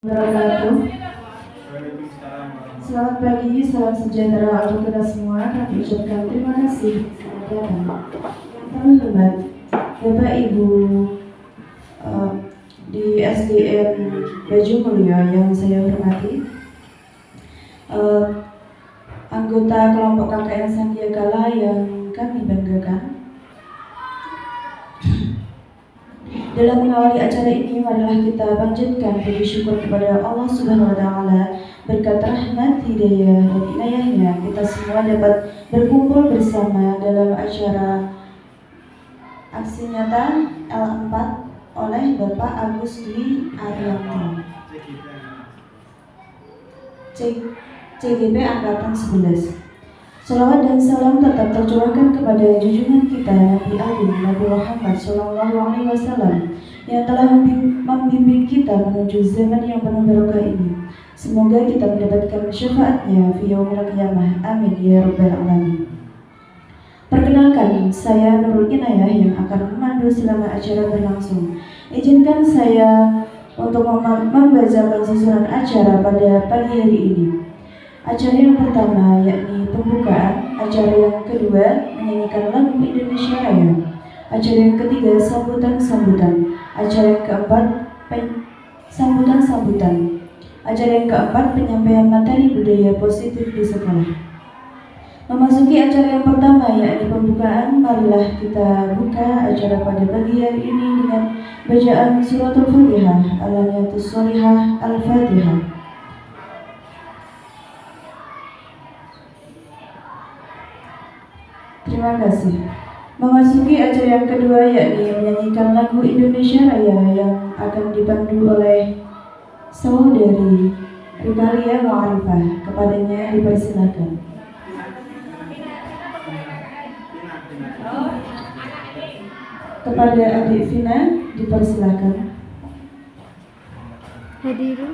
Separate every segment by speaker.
Speaker 1: Wabarakatuh. Selamat pagi, salam sejahtera untuk kita semua. Kami ucapkan terima kasih. Selamat datang. Yang terhormat Bapak Ibu di SDN Baju Mulia yang saya hormati, anggota kelompok KKN Sandiagala yang kami banggakan. Dalam mengawali acara ini, marilah kita panjatkan puji syukur kepada Allah Subhanahu wa Ta'ala. Berkat rahmat, hidayah, dan inayahnya, kita semua dapat berkumpul bersama dalam acara aksi nyata L4 oleh Bapak Agus Dwi Arianto, CGP Angkatan 11. Salawat dan salam tetap tercurahkan kepada junjungan kita Nabi Agung Nabi Muhammad SAW yang telah membimbing kita menuju zaman yang penuh barokah ini. Semoga kita mendapatkan syafaatnya fi yaumil qiyamah. Amin ya rabbal alamin. Perkenalkan, saya Nurul Inayah yang akan memandu selama acara berlangsung. Izinkan saya untuk membacakan susunan acara pada pagi hari ini. Acara yang pertama yakni pembukaan, acara yang kedua menyanyikan lagu Indonesia Raya, acara yang ketiga sambutan-sambutan, acara yang keempat sambutan-sambutan, acara yang keempat penyampaian materi budaya positif di sekolah. Memasuki acara yang pertama yakni pembukaan, marilah kita buka acara pada pagi hari ini dengan bacaan suratul Fatihah, Al-Niyatus Sholihah, Al-Fatihah. Terima kasih. Memasuki acara yang kedua yakni menyanyikan lagu Indonesia Raya yang akan dipandu oleh saudari Rikalia Ma'arifah. Kepadanya dipersilakan. Kepada adik Vina dipersilakan. Hadirin.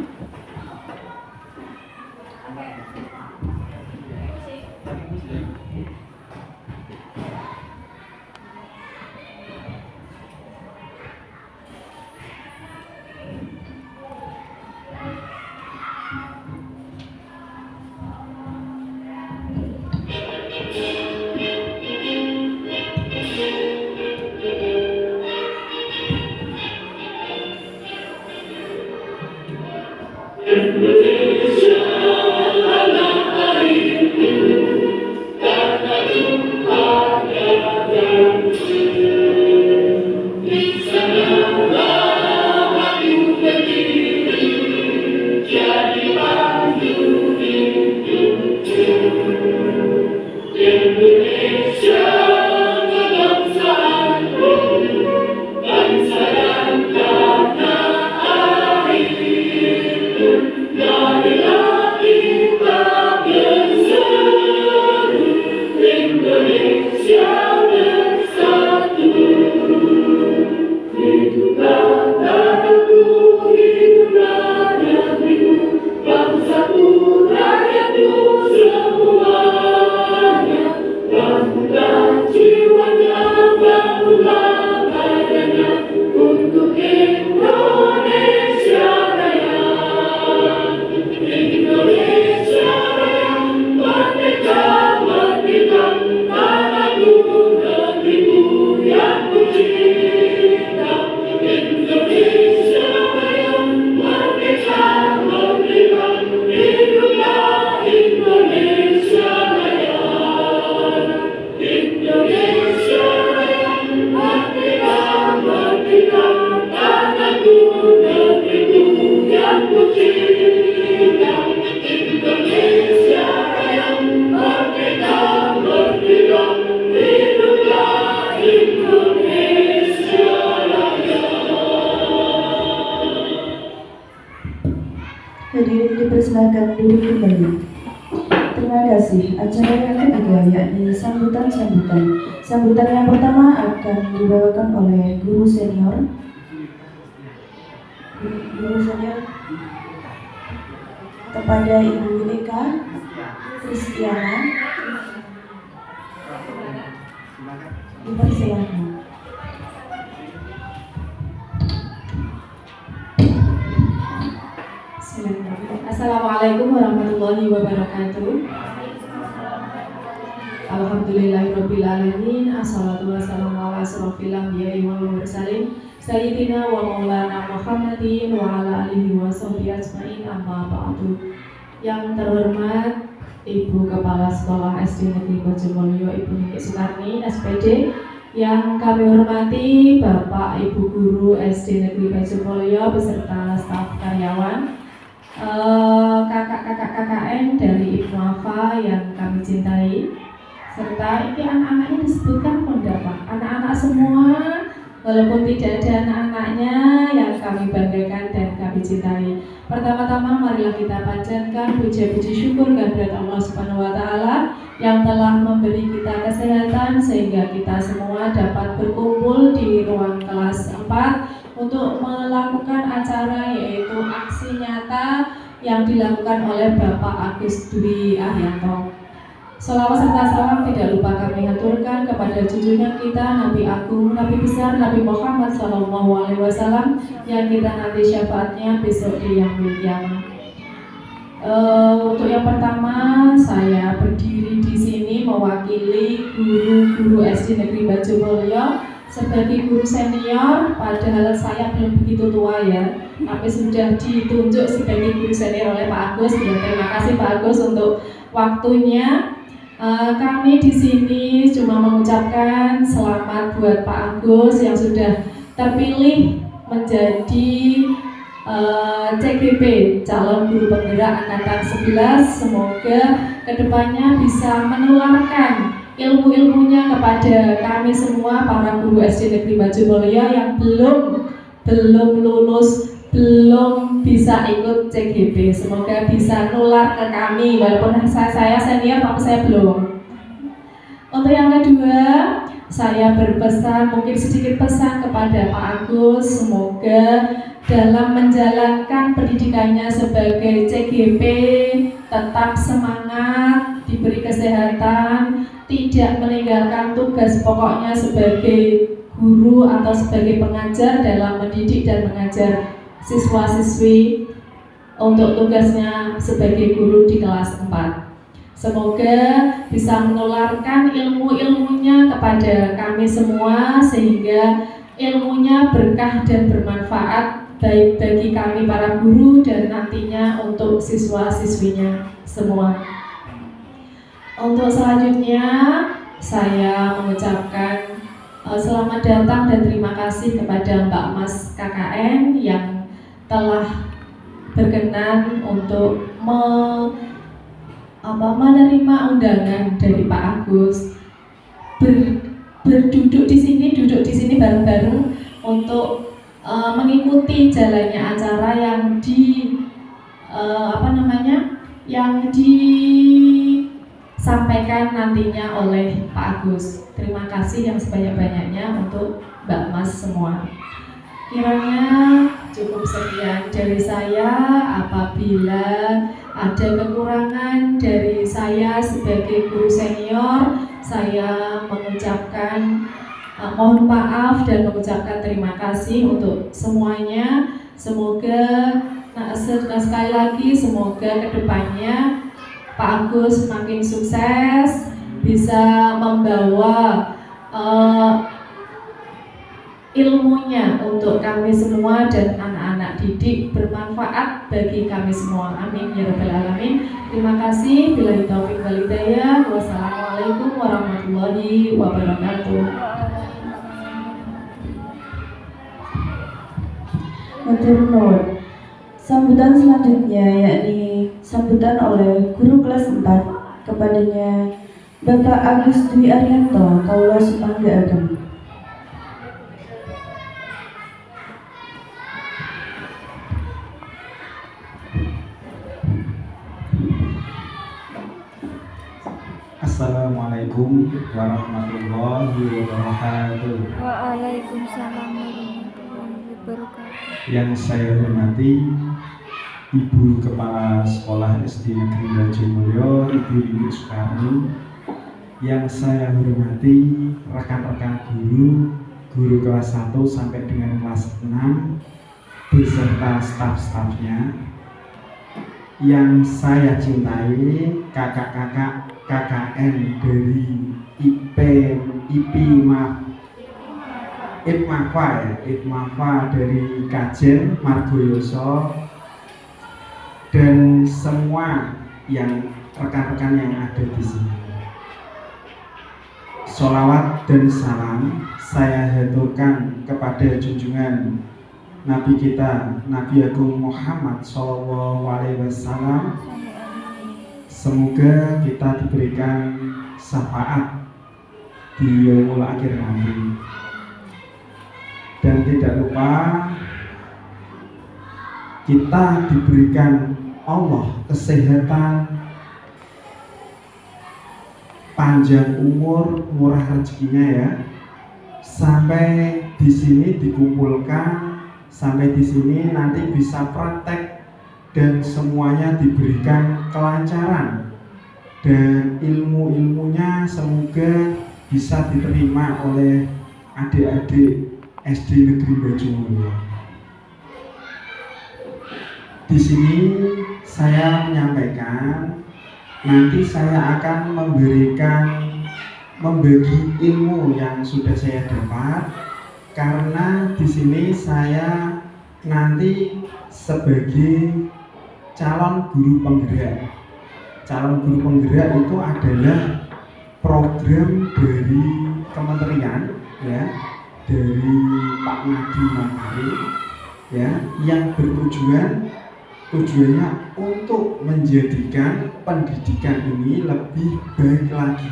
Speaker 1: Hadirin dipersilakan duduk kembali. Terima kasih. Acara yang ketiga yakni sambutan-sambutan. Sambutan yang pertama akan dibawakan oleh guru senior. Guru senior kepada Ibu Eka Kristiana. Dipersilakan.
Speaker 2: Assalamualaikum warahmatullahi wabarakatuh. Alhamdulillahirrabbilalamin. Assalatu wassalamu ala asrofil anbiya'i wal mursalin Sayyidina wa maulana Muhammadin wa ala alihi wa sahbihi ajma'in, amma ba'du. Yang terhormat Ibu Kepala Sekolah SD Negeri Bojomulyo Ibu Niki Sukarni SPD, yang kami hormati Bapak Ibu Guru SD Negeri Bojomulyo beserta staf karyawan, kakak-kakak KKN dari Ibnu Afa yang kami cintai, serta ini anak-anaknya disebutkan enggak Pak? Anak-anak semua, walaupun tidak ada anak-anaknya yang kami banggakan dan kami cintai. Pertama-tama marilah kita panjatkan puji-puji syukur kehadirat Allah Subhanahu wa taala yang telah memberi kita kesehatan sehingga kita semua dapat berkumpul di ruang kelas 4 untuk melakukan acara yaitu aksi nyata yang dilakukan oleh Bapak Agus Dwi Arianto. Salawat serta salam tidak lupa kami haturkan kepada junjungan kita Nabi Agung, Nabi besar Nabi Muhammad SAW yang kita nanti syafaatnya besok di yaumil qiyamah. Untuk yang pertama, saya berdiri di sini mewakili guru-guru SD Negeri Bojomulyo sebagai guru senior, padahal saya belum begitu tua ya, tapi sudah ditunjuk sebagai guru senior oleh Pak Agus. Ya, terima kasih Pak Agus untuk waktunya. Kami di sini cuma mengucapkan selamat buat Pak Agus yang sudah terpilih menjadi CGP, calon guru penggerak angkatan 11. Semoga kedepannya bisa menularkan ilmu-ilmunya kepada kami semua para guru SD Negeri Bojomulyo yang belum lulus, belum bisa ikut CGP. Semoga bisa nular ke kami, walaupun saya senior tapi saya belum. Untuk yang kedua, saya berpesan, mungkin sedikit pesan kepada Pak Agus, semoga dalam menjalankan pendidikannya sebagai CGP tetap semangat, diberi kesehatan, tidak meninggalkan tugas pokoknya sebagai guru atau sebagai pengajar dalam mendidik dan mengajar siswa-siswi untuk tugasnya sebagai guru di kelas 4. Semoga bisa menularkan ilmu-ilmunya kepada kami semua sehingga ilmunya berkah dan bermanfaat baik bagi kami para guru dan nantinya untuk siswa-siswinya semua. Untuk selanjutnya saya mengucapkan selamat datang dan terima kasih kepada Mbak Mas KKN yang telah berkenan untuk menerima undangan dari Pak Agus, duduk di sini bareng-bareng untuk mengikuti jalannya acara yang disampaikan nantinya oleh Pak Agus. Terima kasih yang sebanyak-banyaknya untuk Mbak Mas semua. Kiranya cukup sekian dari saya. Apabila ada kekurangan dari saya sebagai guru senior, saya mengucapkan mohon maaf dan mengucapkan terima kasih untuk semuanya. Semoga sekali lagi semoga kedepannya Pak Agus semakin sukses, bisa membawa ilmunya untuk kami semua dan anak-anak didik bermanfaat bagi kami semua. Amin ya rabbal alamin. Terima kasih. Billahi taufiq wal hidayah. Wassalamualaikum warahmatullahi wabarakatuh.
Speaker 1: Matur nuwun. Sambutan selanjutnya yakni sambutan oleh guru kelas 4 kepadanya Bapak Agus Dwi Arianto, Kaula Sumangga Ageng.
Speaker 3: Assalamualaikum warahmatullahi wabarakatuh.
Speaker 4: Waalaikumsalam warahmatullahi wabarakatuh.
Speaker 3: Yang saya hormati Ibu Kepala Sekolah SD Negeri Bojomulyo, Ibu Niki Sukarni. Yang saya hormati rekan-rekan guru kelas 1 sampai dengan kelas 6 beserta staf-stafnya. yang saya cintai, kakak-kakak KKN dari IPMAFA dari Kajen Margoyoso, dan semua yang rekan-rekan yang ada di sini. Sholawat dan salam saya haturkan kepada junjungan Nabi kita, Nabi Agung Muhammad SAW. Semoga kita diberikan syafaat di yaumul akhir nanti. Dan tidak lupa kita diberikan Allah kesehatan, panjang umur, murah rezekinya ya. Sampai di sini dikumpulkan, sampai di sini nanti bisa praktek dan semuanya diberikan kelancaran, dan ilmu-ilmunya semoga bisa diterima oleh adik-adik SD Negeri Bajomulyo. Di sini saya menyampaikan, nanti saya akan membagi ilmu yang sudah saya dapat, karena di sini saya nanti sebagai calon guru penggerak. Calon guru penggerak itu adalah program dari kementerian ya, dari Pak Nadiem Makarim ya, yang tujuannya untuk menjadikan pendidikan ini lebih baik lagi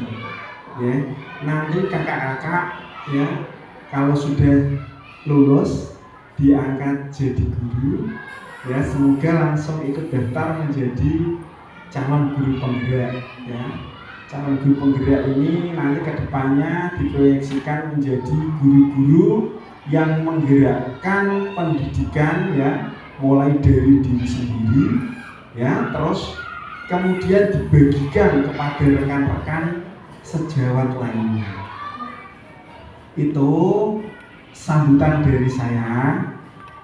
Speaker 3: ya. Nanti kakak-kakak ya, kalau sudah lulus diangkat jadi guru ya, semoga langsung ikut daftar menjadi calon guru penggerak ya. Calon guru penggerak ini nanti kedepannya diproyeksikan menjadi guru-guru yang menggerakkan pendidikan ya, mulai dari diri sendiri ya, terus kemudian dibagikan kepada rekan-rekan sejawat lainnya. Itu sambutan dari saya,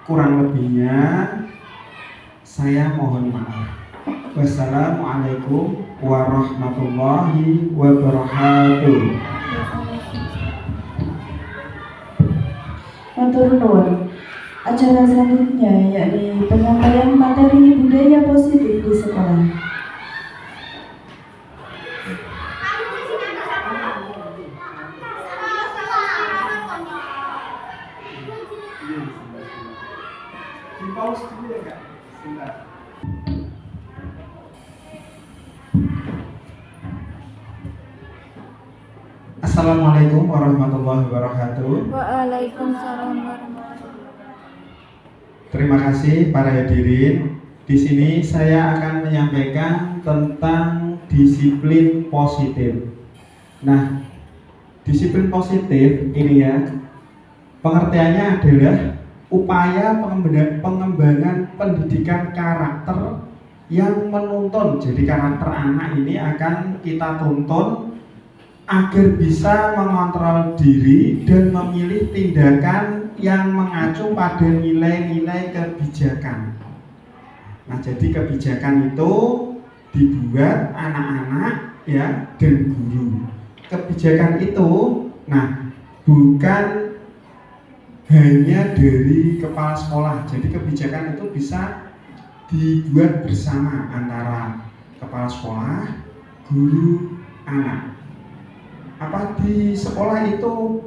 Speaker 3: kurang lebihnya saya mohon maaf. Wassalamualaikum warahmatullahi wabarakatuh.
Speaker 1: Matur nuwun. Acara selanjutnya yakni penyampaian materi budaya positif di sekolah.
Speaker 3: Assalamualaikum warahmatullahi wabarakatuh.
Speaker 4: Waalaikumsalam warahmatullahi wabarakatuh.
Speaker 3: Terima kasih para hadirin. Di sini saya akan menyampaikan tentang disiplin positif. Nah, disiplin positif ini ya, pengertiannya adalah upaya pengembangan pendidikan karakter yang menuntun. Jadi karakter anak ini akan kita tuntun agar bisa mengontrol diri dan memilih tindakan yang mengacu pada nilai-nilai kebijakan. Nah, jadi kebijakan itu dibuat anak-anak ya dan guru. Kebijakan itu, nah, bukan hanya dari kepala sekolah. Jadi kebijakan itu bisa dibuat bersama antara kepala sekolah, guru, anak. Apa di sekolah itu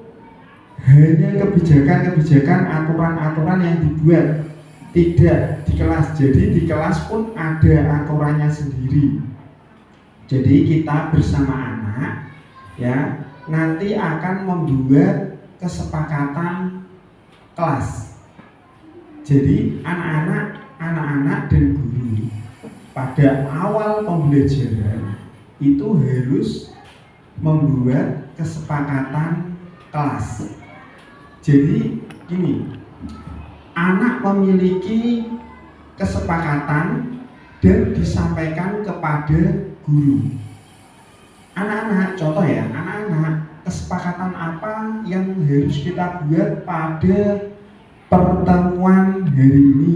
Speaker 3: hanya kebijakan-kebijakan, aturan-aturan yang dibuat, tidak di kelas. Jadi di kelas pun ada aturannya sendiri. Jadi kita bersama anak ya, nanti akan membuat kesepakatan kelas. Jadi anak-anak dan guru pada awal pembelajaran itu harus membuat kesepakatan kelas. Jadi gini, anak memiliki kesepakatan dan disampaikan kepada guru. Anak-anak, contoh ya, anak-anak, kesepakatan apa yang harus kita buat pada pertemuan hari ini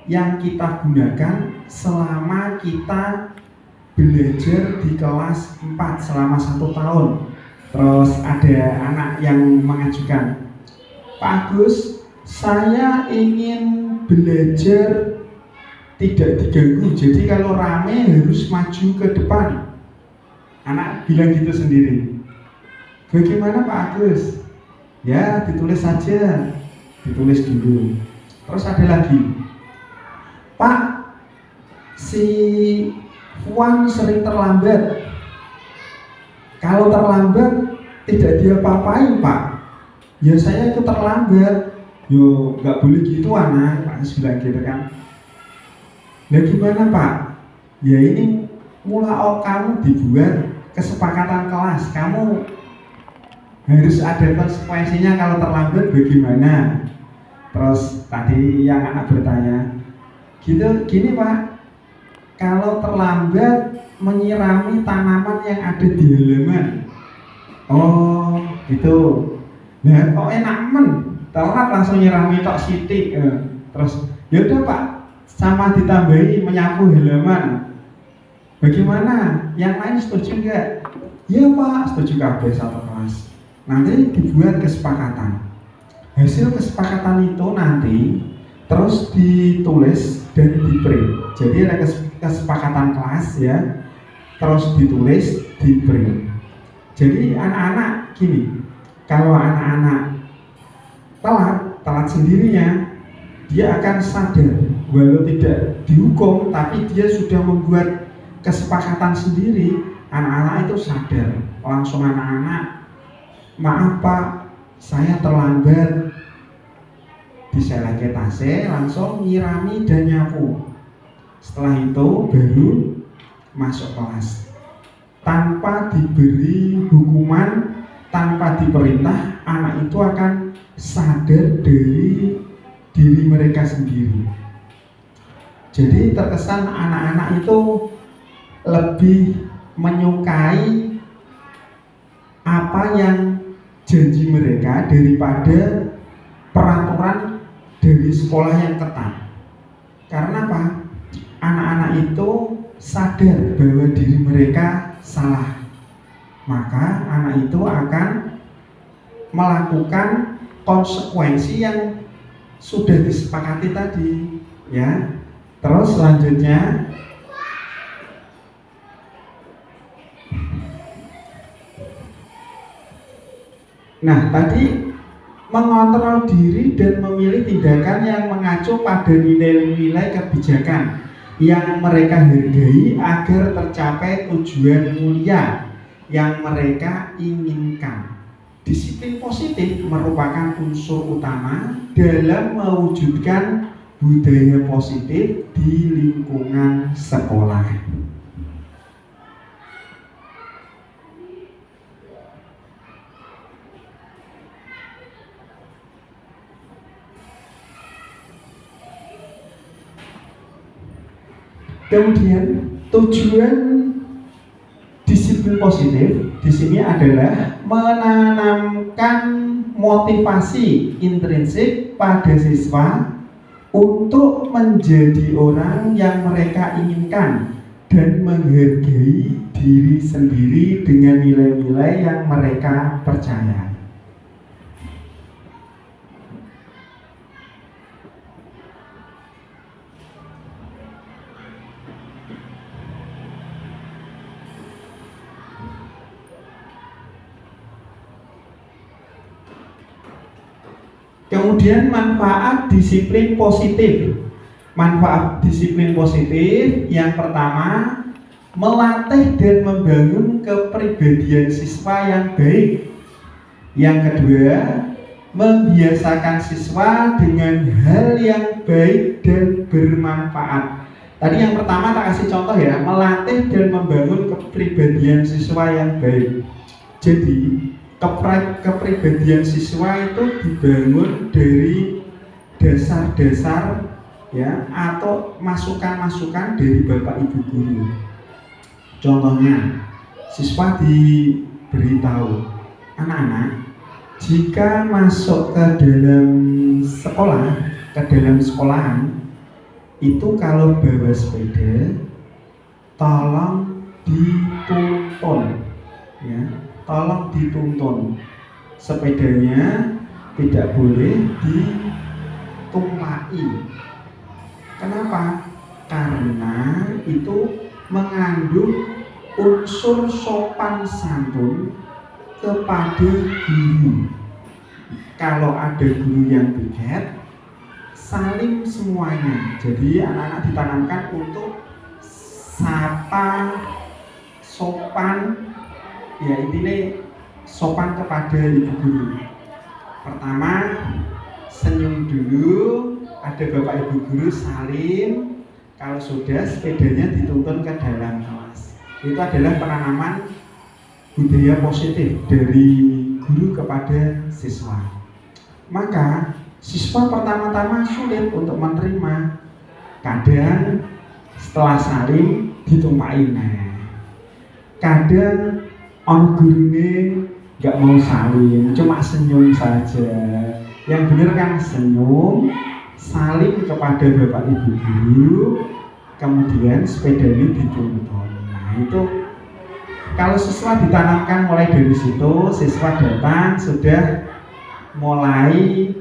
Speaker 3: yang kita gunakan selama kita belajar di kelas 4 selama 1 tahun. Terus ada anak yang mengajukan, Pak Agus, saya ingin belajar tidak diganggu, jadi kalau rame harus maju ke depan. Anak bilang gitu sendiri. Bagaimana Pak Agus? Ya ditulis saja, ditulis dulu. Terus ada lagi, Pak, si Fuan sering terlambat. Kalau terlambat tidak diapa-apain Pak. Ya saya itu terlambat. Yo nggak boleh gitu anak, Pak Agus bilang gitu kan. Nah gimana Pak? Ya ini mulai kamu dibuat kesepakatan kelas, kamu harus ada konsekuensinya kalau terlambat bagaimana. Terus tadi yang anak bertanya, gini Pak, kalau terlambat menyirami tanaman yang ada di halaman. Oh gitu. Nah kok enak telat langsung nyirami tok sitik. Terus yaudah Pak, sama ditambahi menyapu halaman. Bagaimana? Yang lain setuju nggak? Iya Pak, setuju kabeh satu kelas. Nanti dibuat kesepakatan. Hasil kesepakatan itu nanti terus ditulis dan di-print. Jadi ada kesepakatan kelas ya, terus ditulis, di-print. Jadi anak-anak gini, kalau anak-anak telat sendirinya, dia akan sadar walau tidak dihukum, tapi dia sudah membuat kesepakatan sendiri. Anak-anak itu sadar, langsung anak-anak, maaf Pak, saya terlambat. Diseleke tasnya, langsung nyirami dan nyapu. Setelah itu baru masuk kelas. Tanpa diberi hukuman, tanpa diperintah, anak itu akan sadar dari diri mereka sendiri. Jadi terkesan anak-anak itu lebih menyukai apa yang janji mereka daripada peraturan dari sekolah yang ketat. Karena apa? Anak-anak itu sadar bahwa diri mereka salah. Maka anak itu akan melakukan konsekuensi yang sudah disepakati tadi, ya. Terus selanjutnya, nah tadi mengontrol diri dan memilih tindakan yang mengacu pada nilai-nilai kebijakan yang mereka hargai agar tercapai tujuan mulia yang mereka inginkan. Disiplin positif merupakan unsur utama dalam mewujudkan budaya positif di lingkungan sekolah. Kemudian tujuan disiplin positif di sini adalah menanamkan motivasi intrinsik pada siswa untuk menjadi orang yang mereka inginkan dan menghargai diri sendiri dengan nilai-nilai yang mereka percaya. Kemudian manfaat disiplin positif. Manfaat disiplin positif yang pertama, melatih dan membangun kepribadian siswa yang baik. Yang kedua, membiasakan siswa dengan hal yang baik dan bermanfaat. Tadi yang pertama tak kasih contoh ya, melatih dan membangun kepribadian siswa yang baik. Jadi kepribadian siswa itu dibangun dari dasar-dasar ya, atau masukan-masukan dari Bapak Ibu guru. Contohnya, siswa diberitahu, anak-anak, jika masuk ke dalam sekolah, ke dalam sekolahan, itu kalau bawa sepeda tolong dituntun, ya, tolong dituntun. Sepedanya tidak boleh ditumpaki. Kenapa? Karena itu mengandung unsur sopan santun kepada guru. Kalau ada guru yang piket, saling semuanya. Jadi anak-anak ditanamkan untuk sapa, sopan, ya intinya sopan kepada ibu guru. Pertama, senyum dulu, ada bapak ibu guru salim. Kalau sudah, sepedanya dituntun ke dalam kelas. Itu adalah penanaman budaya positif dari guru kepada siswa. Maka siswa pertama-tama sulit untuk menerima. Kadang setelah saling ditumpahin. Kadang on gurune nggak mau saling, cuma senyum saja. Yang benar kan senyum, saling kepada bapak ibu guru, kemudian sepeda ini dituntun. Nah itu kalau siswa ditanamkan mulai dari situ, siswa datang sudah mulai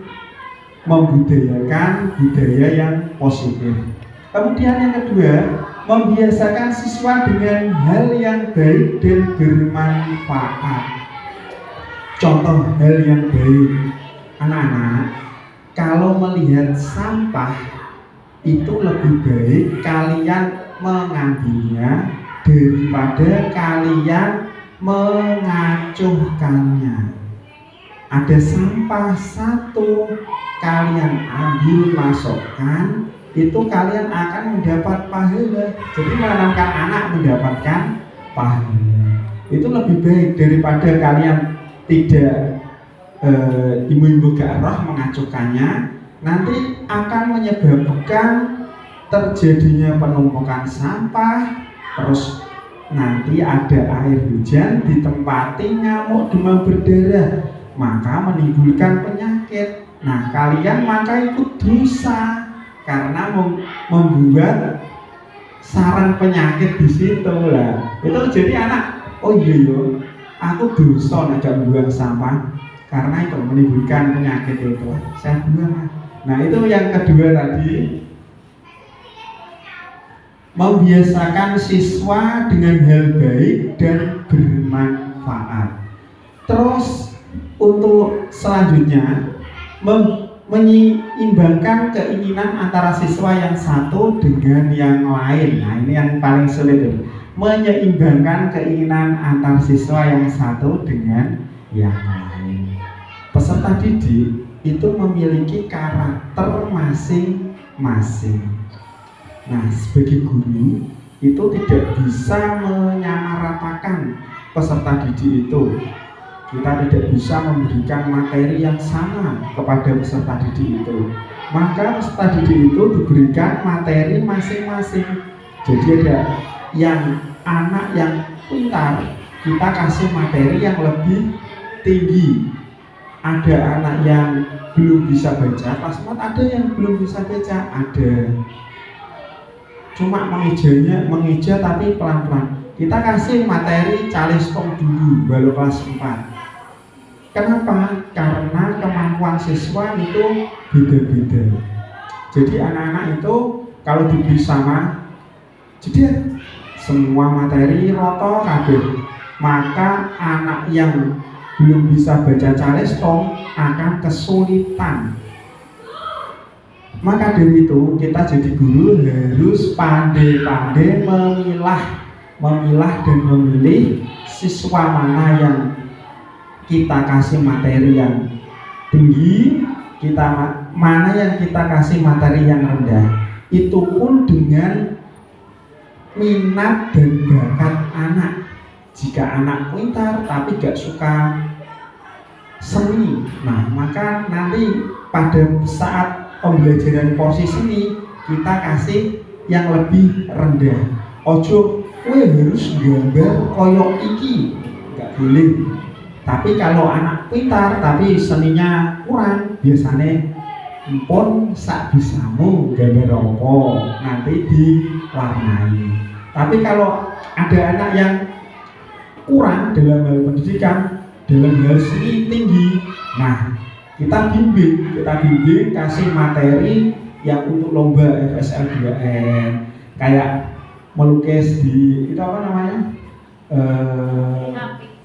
Speaker 3: membudayakan budaya yang positif. Kemudian yang kedua, membiasakan siswa dengan hal yang baik dan bermanfaat. Contoh hal yang baik, anak-anak, kalau melihat sampah itu lebih baik kalian mengambilnya daripada kalian mengacuhkannya. Ada sampah satu, kalian ambil masukkan, itu kalian akan mendapat pahala. Jadi menanamkan anak mendapatkan pahala itu lebih baik daripada kalian tidak ibu-ibu gak roh mengacuhkannya. Nanti akan menyebabkan terjadinya penumpukan sampah, terus nanti ada air hujan ditempati nyamuk demam berdarah, maka menimbulkan penyakit. Nah kalian maka ikut dosa karena membuat sarang penyakit di situ lah. Itu jadi anak, oh iya yo, aku dosa nek gak buang sampah karena itu menimbulkan penyakit itu. Saya buang. Nah itu yang kedua tadi, membiasakan siswa dengan hal baik dan bermanfaat. Terus untuk selanjutnya menyeimbangkan keinginan antara siswa yang satu dengan yang lain. Nah ini yang paling sulit, menyeimbangkan keinginan antar siswa yang satu dengan yang lain. Peserta didik itu memiliki karakter masing-masing. Nah sebagai guru itu tidak bisa menyamaratakan peserta didik itu. Kita tidak bisa memberikan materi yang sama kepada peserta didik itu. Maka peserta didik itu diberikan materi masing-masing. Jadi ada yang anak yang pintar, kita kasih materi yang lebih tinggi. Ada anak yang belum bisa baca, pasmat ada yang belum bisa baca, ada cuma mengeja tapi pelan-pelan. Kita kasih materi calistung dulu, baru kelas 4. Kenapa? Karena kemampuan siswa itu beda-beda. Jadi anak-anak itu kalau diberi sama, jadi semua materi roto kabeh, maka anak yang belum bisa baca calistung akan kesulitan. Maka dari itu kita jadi guru harus pandai-pandai memilah dan memilih siswa mana yang kita kasih materi yang tinggi, mana yang kita kasih materi yang rendah. Itu pun dengan minat dan bakat anak. Jika anak pintar tapi gak suka seni, nah maka nanti pada saat pembelajaran porsi seni kita kasih yang lebih rendah. Ojo, kowe harus gambar koyok iki, gak boleh. Tapi kalau anak pintar tapi seninya kurang, biasanya Pun sak bisamu gambar apa nanti diwarnai. Tapi kalau ada anak yang kurang dalam hal pendidikan, dalam hal seni tinggi, nah kita bimbing, kasih materi yang untuk lomba FSL 2N, kayak melukis di itu apa namanya,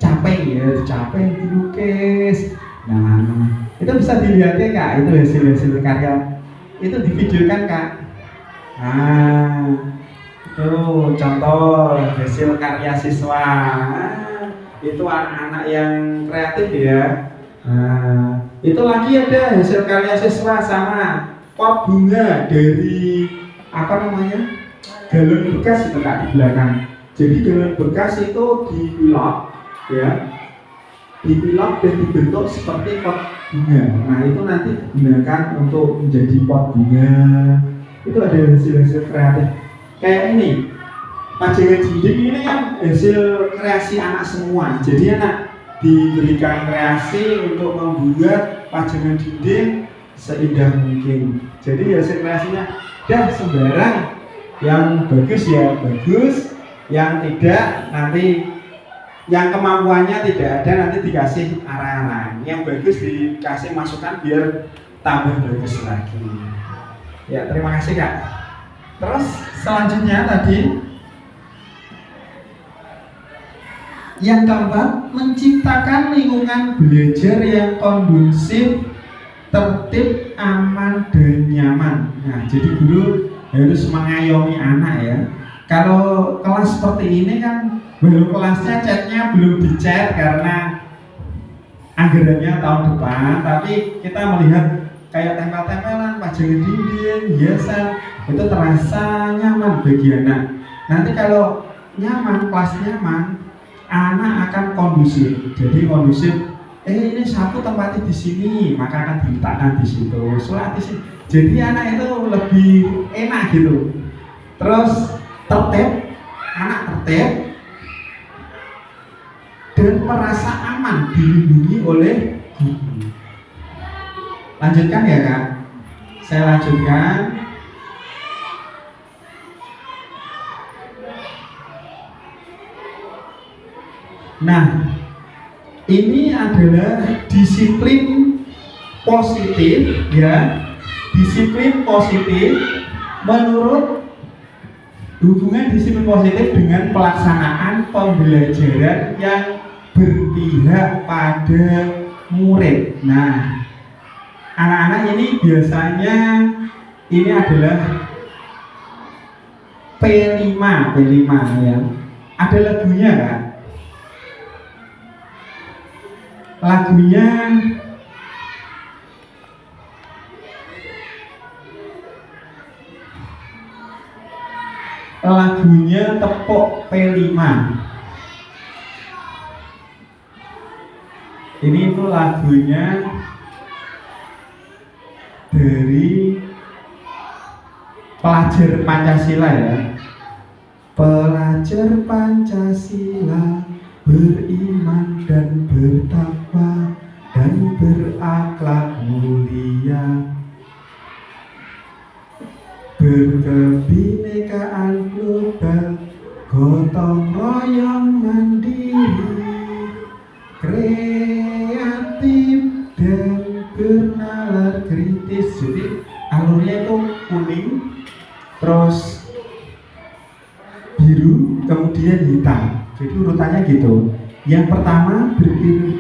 Speaker 3: capek ya, dilukis. Nah itu bisa dilihat ya Kak, itu hasil karya, itu divideokan Kak. Nah itu contoh hasil karya siswa. Itu anak-anak yang kreatif ya. Nah, itu lagi ada hasil karya siswa sama pot bunga dari apa namanya, galon bekas itu Kak di belakang. Jadi galon bekas itu dipilok ya, dipilok dan dibentuk seperti pot bunga. Nah itu nanti digunakan untuk menjadi pot bunga. Itu ada hasil kreatif kayak ini. Pajangan dinding ini kan hasil kreasi anak semua. Jadi anak diberikan kreasi untuk membuat pajangan dinding seindah mungkin. Jadi hasil kreasinya dah sembarang, yang bagus ya bagus, yang tidak nanti, yang kemampuannya tidak ada nanti dikasih arahan, yang bagus dikasih masukan biar tambah bagus lagi. Ya terima kasih Kak. Terus selanjutnya tadi yang keempat, menciptakan lingkungan belajar yang kondusif, tertib, aman, dan nyaman. Nah, jadi guru harus mengayomi anak ya. Kalau kelas seperti ini kan, baru kelasnya catnya belum dicat karena anggarannya tahun depan, tapi kita melihat kayak tempel-tempelan, pajangan dinding, hiasan, itu terasa nyaman bagi anak. Nanti kalau nyaman, kelas nyaman, anak akan kondusif. Jadi kondusif, ini sapu tempatnya di sini, maka akan diletakkan di situ. Sholat di sini. Jadi anak itu lebih enak gitu. Terus tertib, anak tertib dan merasa aman, dilindungi oleh guru. Lanjutkan ya Kak. Saya lanjutkan. Nah, ini adalah disiplin positif ya. Disiplin positif menurut hubungan disiplin positif dengan pelaksanaan pembelajaran yang berpihak pada murid. Nah, anak-anak ini biasanya ini adalah P5 ya. Ada lagunya kan? Lagunya Tepuk P5. Ini itu lagunya dari pelajar Pancasila ya. Pelajar Pancasila beriman dan bertakwa dan berakhlak mulia, berkebinekaan global, gotong royong mandiri, kreatif dan bernalar kritis. Jadi alurnya itu kuning, terus biru, kemudian hitam. Jadi urutannya gitu. Yang pertama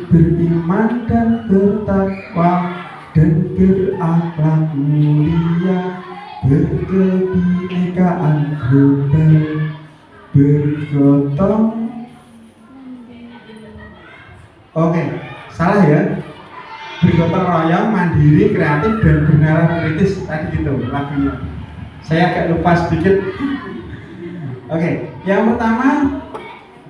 Speaker 3: beriman dan bertakwa dan berakhlak mulia, berkebinekaan global, bergotong. Oke, salah ya. Bergotong royong, mandiri, kreatif dan bernalar kritis. Tadi gitu lagunya. Saya agak lupa sedikit. Oke, yang pertama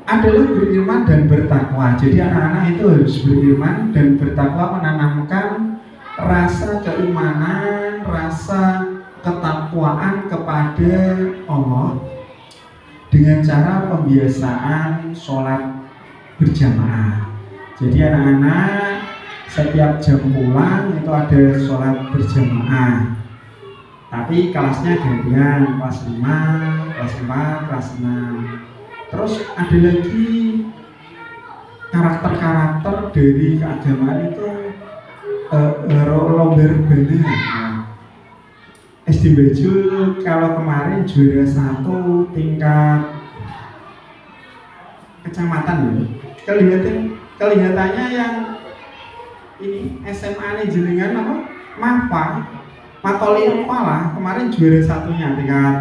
Speaker 3: adalah beriman dan bertakwa. Jadi anak-anak itu harus beriman dan bertakwa, menanamkan rasa keimanan, rasa ketakwaan kepada Allah dengan cara pembiasaan sholat berjamaah. Jadi anak-anak setiap jam pulang itu ada sholat berjamaah. Tapi kelasnya gantian, kelas 5, kelas 4, kelas 6. Terus ada lagi karakter-karakter dari keagamaan itu lomba rebana. SD Bajul kalau kemarin juara 1 tingkat kecamatan ya. Kelihatannya yang ini SMA nih jenengan apa? Matoli Kepala kemarin juara 1-nya tingkat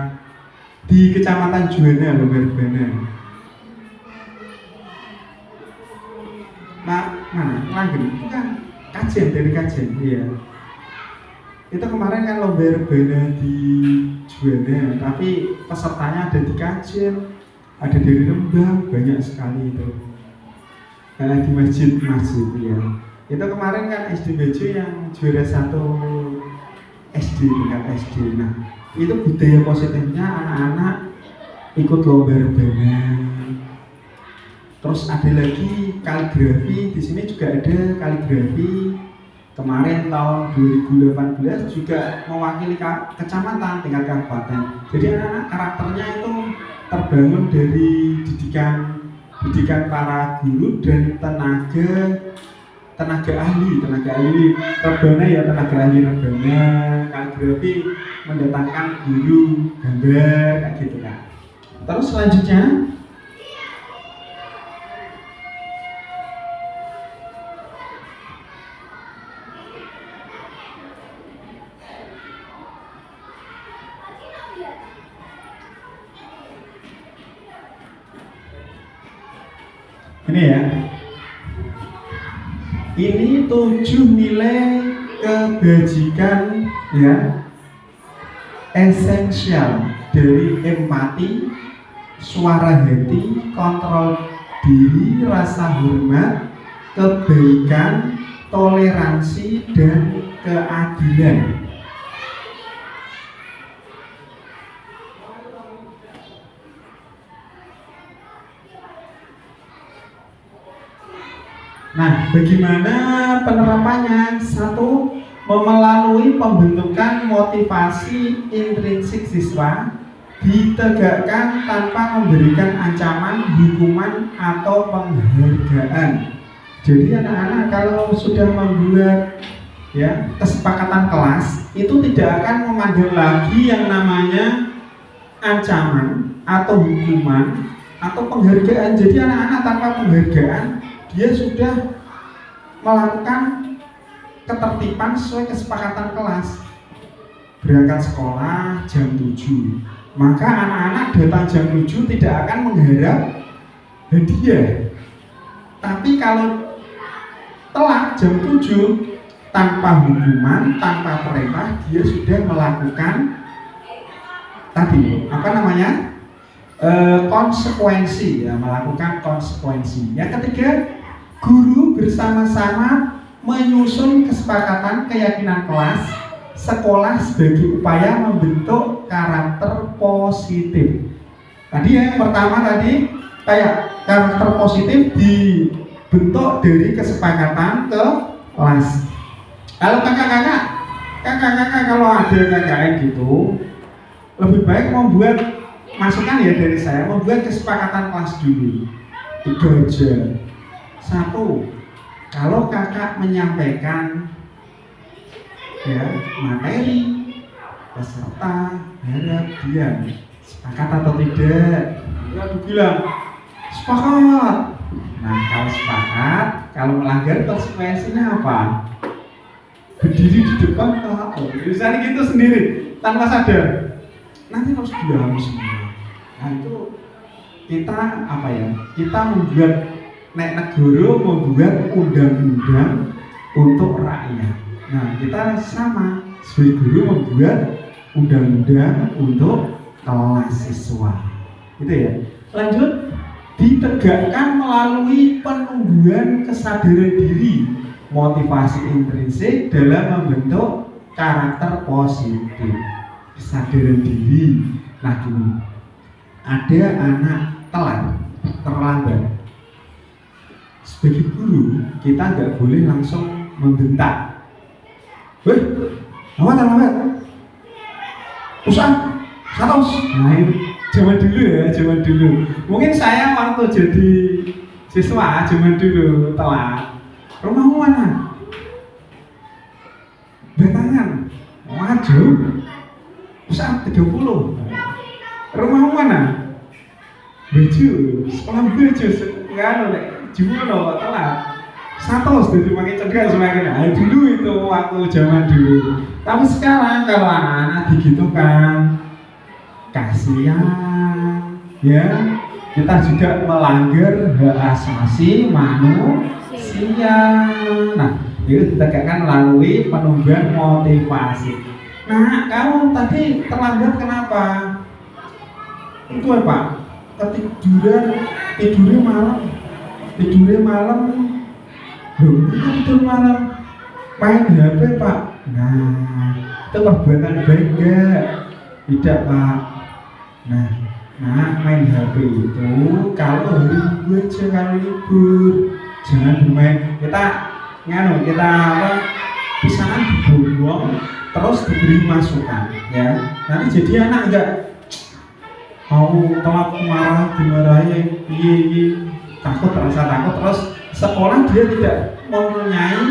Speaker 3: di kecamatan Juwana lomba rebana. Mana? Langgeng itu kan kajian dari kajian, iya. Itu kemarin kan lomba rebana di Juwana, tapi pesertanya ada di kajian, ada dari Rembang, banyak sekali itu. Karena di masjid ya. Itu kemarin kan SD Bejo yang juara 1 SD tingkat SD. Nah, itu budaya positifnya anak-anak ikut lomba rebana. Terus ada lagi kaligrafi, di sini juga ada kaligrafi. Kemarin tahun 2018 juga mewakili kecamatan tingkat kabupaten. Jadi anak-anak karakternya itu terbangun dari didikan para guru dan tenaga ahli rebana ya, tenaga ahli rebana, kaligrafi mendatangkan guru gambar kayak gitu kan. Terus selanjutnya ini ya, ini 7 nilai kebajikan ya esensial dari empati, suara hati, kontrol diri, rasa hormat, kebaikan, toleransi, dan keadilan. Nah, bagaimana penerapannya? 1. Melalui pembentukan motivasi intrinsik siswa, ditegakkan tanpa memberikan ancaman, hukuman, atau penghargaan. Jadi anak-anak kalau sudah membuat ya kesepakatan kelas, itu tidak akan memandang lagi yang namanya ancaman atau hukuman atau penghargaan. Jadi anak-anak tanpa penghargaan, dia sudah melakukan ketertiban sesuai kesepakatan kelas. Berangkat sekolah jam 7, maka anak-anak datang jam 7 tidak akan mengharap hadiah. Tapi kalau telat jam 7, tanpa hukuman, tanpa perintah, dia sudah melakukan tadi apa namanya? Konsekuensi ya, melakukan konsekuensi. Yang ketiga, guru bersama-sama menyusun kesepakatan keyakinan kelas sekolah sebagai upaya membentuk karakter positif. Tadi yang pertama tadi kayak karakter positif dibentuk dari kesepakatan ke kelas. Kalau kakak-kakak kalau ada KKN gitu, lebih baik membuat masukan ya dari saya, membuat kesepakatan kelas dulu. 3 aja. 1, kalau kakak menyampaikan ya materi peserta harap dia sepakat atau tidak, ya dibilang sepakat. Nah, kalau sepakat, kalau melanggar konsekuensinya apa? Berdiri di depan misalnya gitu sendiri tanpa sadar, nanti harus diam semua. Nah, itu kita apa ya? Kita membuat negara membuat undang-undang untuk rakyat. Nah, kita sama sebagai guru membuat undang-undang untuk kelas siswa. Gitu ya. Lanjut, ditegakkan melalui penumbuhan kesadaran diri, motivasi intrinsik dalam membentuk karakter positif. Kesadaran diri. Nah, gini, ada anak terlambat. Sebagai guru, kita nggak boleh langsung membentak. Weh, lawat. Usah, satos. Nah, ini zaman dulu ya, zaman dulu. Mungkin saya waktu jadi siswa zaman dulu telat. Rumahmu mana? Batangan. Maju. Usah 30. Rumahmu mana? Baju, sekolah baju, enggak ada, jual telat. Satu dari pakai cegah semakin. Nah, dulu itu waktu zaman dulu. Tapi sekarang kalau anak-anak digitukan, kasihan, ya. Kita juga melanggar hak asasi manusia. Nah, itu ditegakkan melalui penunjang motivasi. Nah, kamu tadi terlambat kenapa? Itu apa? Tidurnya malam, loh, tidur malam main HP Pak. Nah, itu perbuatan baik enggak? Tidak Pak. Nah, main HP itu kalau hari Minggu aja, kalau libur, jangan bermain. Kita pisahan dibuang, terus diberi masukan, ya. Nanti jadi anak enggak mau telat, dimarahin, takut, rasa takut, terus sekolah dia tidak mempunyai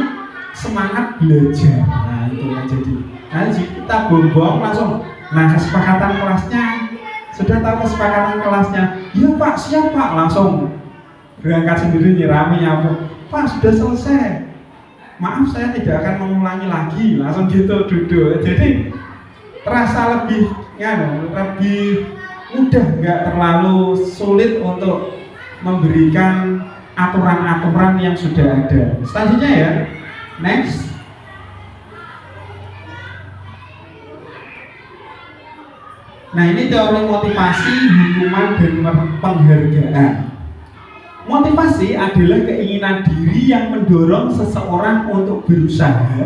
Speaker 3: semangat belajar. Nah, itu yang jadi. Nanti kita bombong langsung. Nah, kesepakatan kelasnya, sudah tahu kesepakatan kelasnya? Iya Pak, siap Pak. Langsung berangkat sendiri nyirami nyapu. Pak, sudah selesai. Maaf, saya tidak akan mengulangi lagi. Langsung gitu duduk. Jadi terasa lebih mudah, nggak terlalu sulit untuk memberikan aturan-aturan yang sudah ada. Selanjutnya ya, next. Nah, ini teori motivasi, hukuman, dan penghargaan. Motivasi adalah keinginan diri yang mendorong seseorang untuk berusaha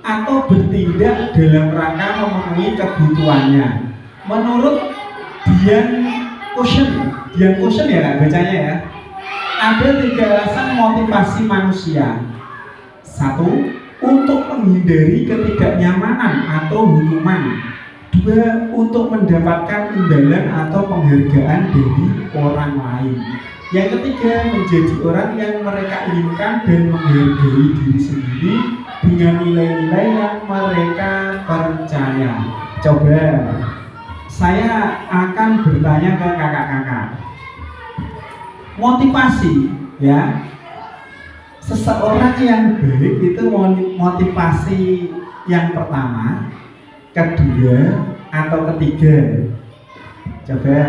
Speaker 3: atau bertindak dalam rangka memenuhi kebutuhannya. Menurut Dian Kushen ya Kak, bacanya ya. Ada 3 alasan motivasi manusia. 1. Untuk menghindari ketidaknyamanan atau hukuman. 2. Untuk mendapatkan imbalan atau penghargaan dari orang lain. Yang ketiga, menjadi orang yang mereka inginkan dan menghargai diri sendiri dengan nilai-nilai yang mereka percaya. Coba saya akan bertanya ke kakak-kakak. Motivasi, ya, seseorang yang baik itu motivasi yang pertama, kedua, atau ketiga? Coba.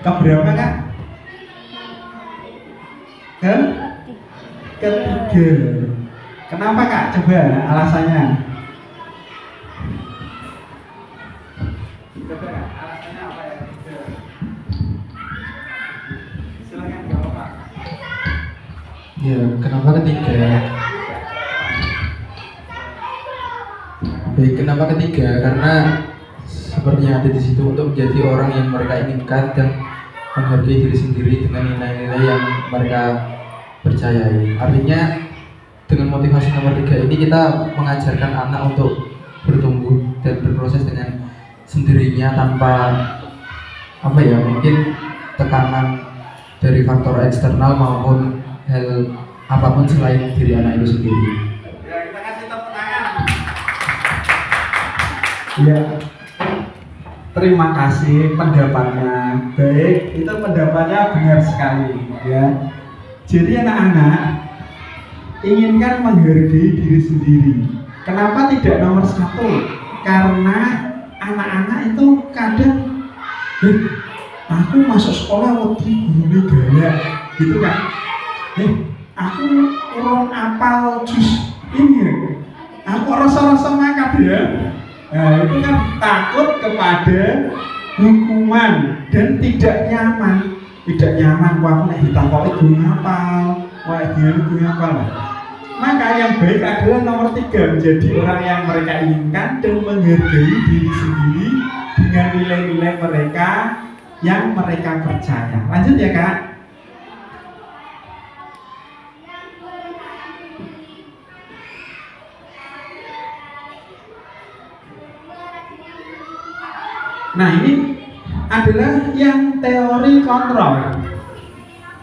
Speaker 3: Keberapa Kak? Ketiga. Kenapa Kak? Coba alasannya. Coba alasannya apa ya? Silakan jawab Pak.
Speaker 5: Ya, kenapa ketiga? Baik, kenapa ketiga? Karena seperti yang ada di situ, untuk menjadi orang yang mereka inginkan dan menghargai diri sendiri dengan nilai-nilai yang mereka percayai. Artinya dengan motivasi nomor 3 ini kita mengajarkan anak untuk bertumbuh dan berproses dengan sendirinya tanpa mungkin tekanan dari faktor eksternal maupun hal apapun selain diri anak itu sendiri.
Speaker 3: Ya, kita kasih tepuk tangan. Ya, terima kasih pendapatnya. Baik, itu pendapatnya benar sekali, ya. Jadi anak-anak inginkan menghargai diri sendiri. Kenapa tidak nomor 1? Karena anak-anak itu kadang, aku masuk sekolah wedi gurune galak, gitu kan? Aku kurang apal jus ini, aku rasa-rasa makat ya. Nah, itu kan takut kepada hukuman dan tidak nyaman. Wah, aku nek ditakoki gue ngapal, wah dia gue ngapal. Maka yang baik adalah nomor 3, menjadi orang yang mereka inginkan dan menghargai diri sendiri dengan nilai-nilai mereka yang mereka percaya. Lanjut ya Kak. Nah ini adalah yang teori kontrol.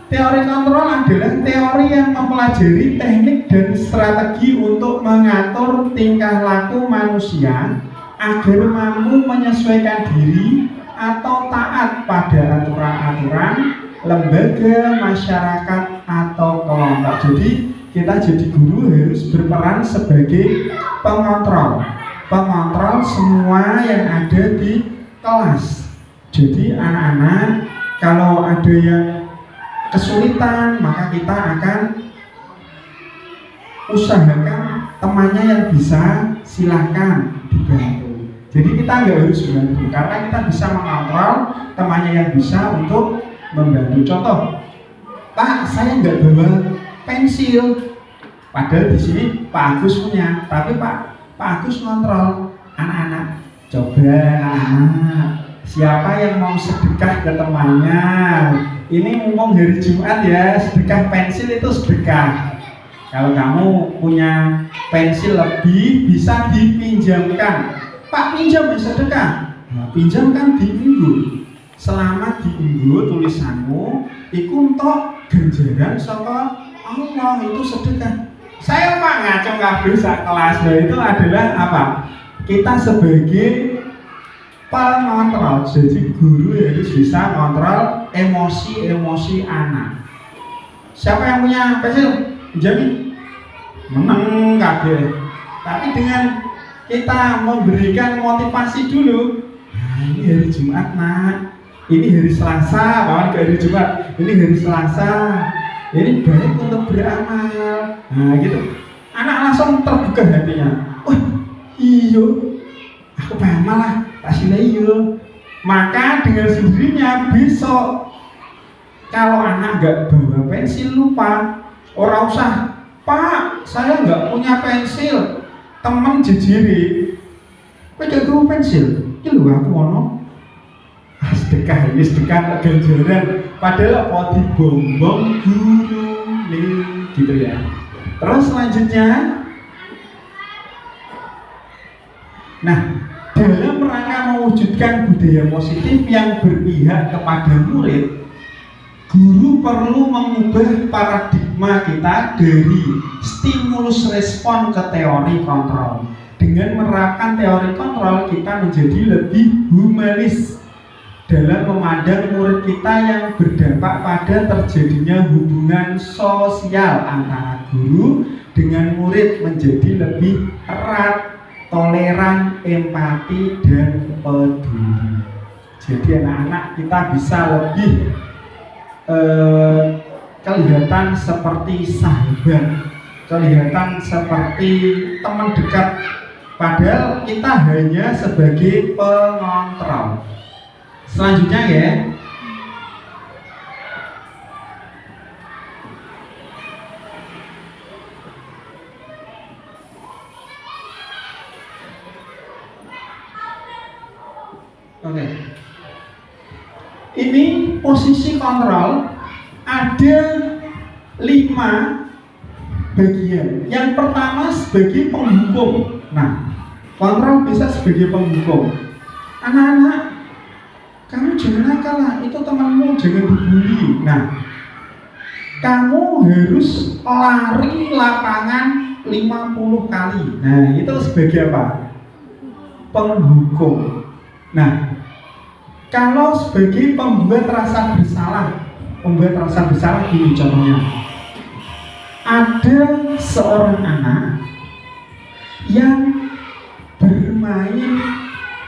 Speaker 3: Teori kontrol adalah teori yang mempelajari teknik dan strategi untuk mengatur tingkah laku manusia agar mampu menyesuaikan diri atau taat pada aturan-aturan lembaga, masyarakat, atau kelompok. Jadi kita jadi guru harus berperan sebagai pengontrol semua yang ada di kelas. Jadi anak-anak kalau ada yang kesulitan, maka kita akan usahakan temannya yang bisa, silahkan dibantu. Jadi kita nggak harus bantu, karena kita bisa mengontrol temannya yang bisa untuk membantu. Contoh, Pak, saya nggak bawa pensil, padahal di sini Pak Agus punya, tapi Pak Agus ngontrol anak-anak. Coba anak-anak, siapa yang mau sedekah ke temannya? Ini mumpung hari Jumat ya, sedekah pensil itu sedekah. Kalau kamu punya pensil lebih, bisa dipinjamkan. Pak, pinjam ya sedekah. Nah, pinjamkan di minggu. Selama di minggu tulisanmu itu untuk ganjaran sama Allah, itu sedekah. Saya Pak ngaco kabeh sak kelas. Nah, itu adalah apa? Kita sebagai pengontrol. Jadi guru harus bisa mengontrol emosi anak. Siapa yang punya pensil? Jamin menang kabeh. Tapi dengan kita memberikan motivasi dulu. Nah, ini hari Jumat nak, ini hari Selasa, kawan ke hari Jumat, ini hari Selasa, ini baik untuk beramal. Nah gitu, anak langsung terbuka hatinya. Oh iyo, aku beramal lah, pasti iyo. Maka dengan sendirinya besok kalau anak nggak bawa pensil lupa, orang usah, Pak, saya nggak punya pensil. Teman jejiri, kok jatuh pensil? Ini lho aku ono. Sedekah ini sedekah ganjaran. Padahal apa dibombong guru nih, gitu ya. Terus selanjutnya, nah dalam rangka mewujudkan budaya positif yang berpihak kepada murid, guru perlu mengubah paradigma kita dari stimulus respon ke teori kontrol. Dengan menerapkan teori kontrol, kita menjadi lebih humanis dalam memandang murid kita yang berdampak pada terjadinya hubungan sosial antara guru dengan murid menjadi lebih erat, toleran, empati, dan peduli. Jadi anak-anak kita bisa lebih kelihatan seperti sahabat, kelihatan seperti teman dekat, padahal kita hanya sebagai pengontrol. Selanjutnya ya, oke. Ini posisi kontrol ada 5 bagian. Yang pertama sebagai penghukum. Nah, kontrol bisa sebagai penghukum. Anak-anak, kamu jangan nakal lah, itu temanmu jangan dibully. Nah, kamu harus lari lapangan 50 kali. Nah, itu sebagai apa? Penghukum. Nah, kalau sebagai pembuat rasa bersalah gini contohnya. Ada seorang anak yang bermain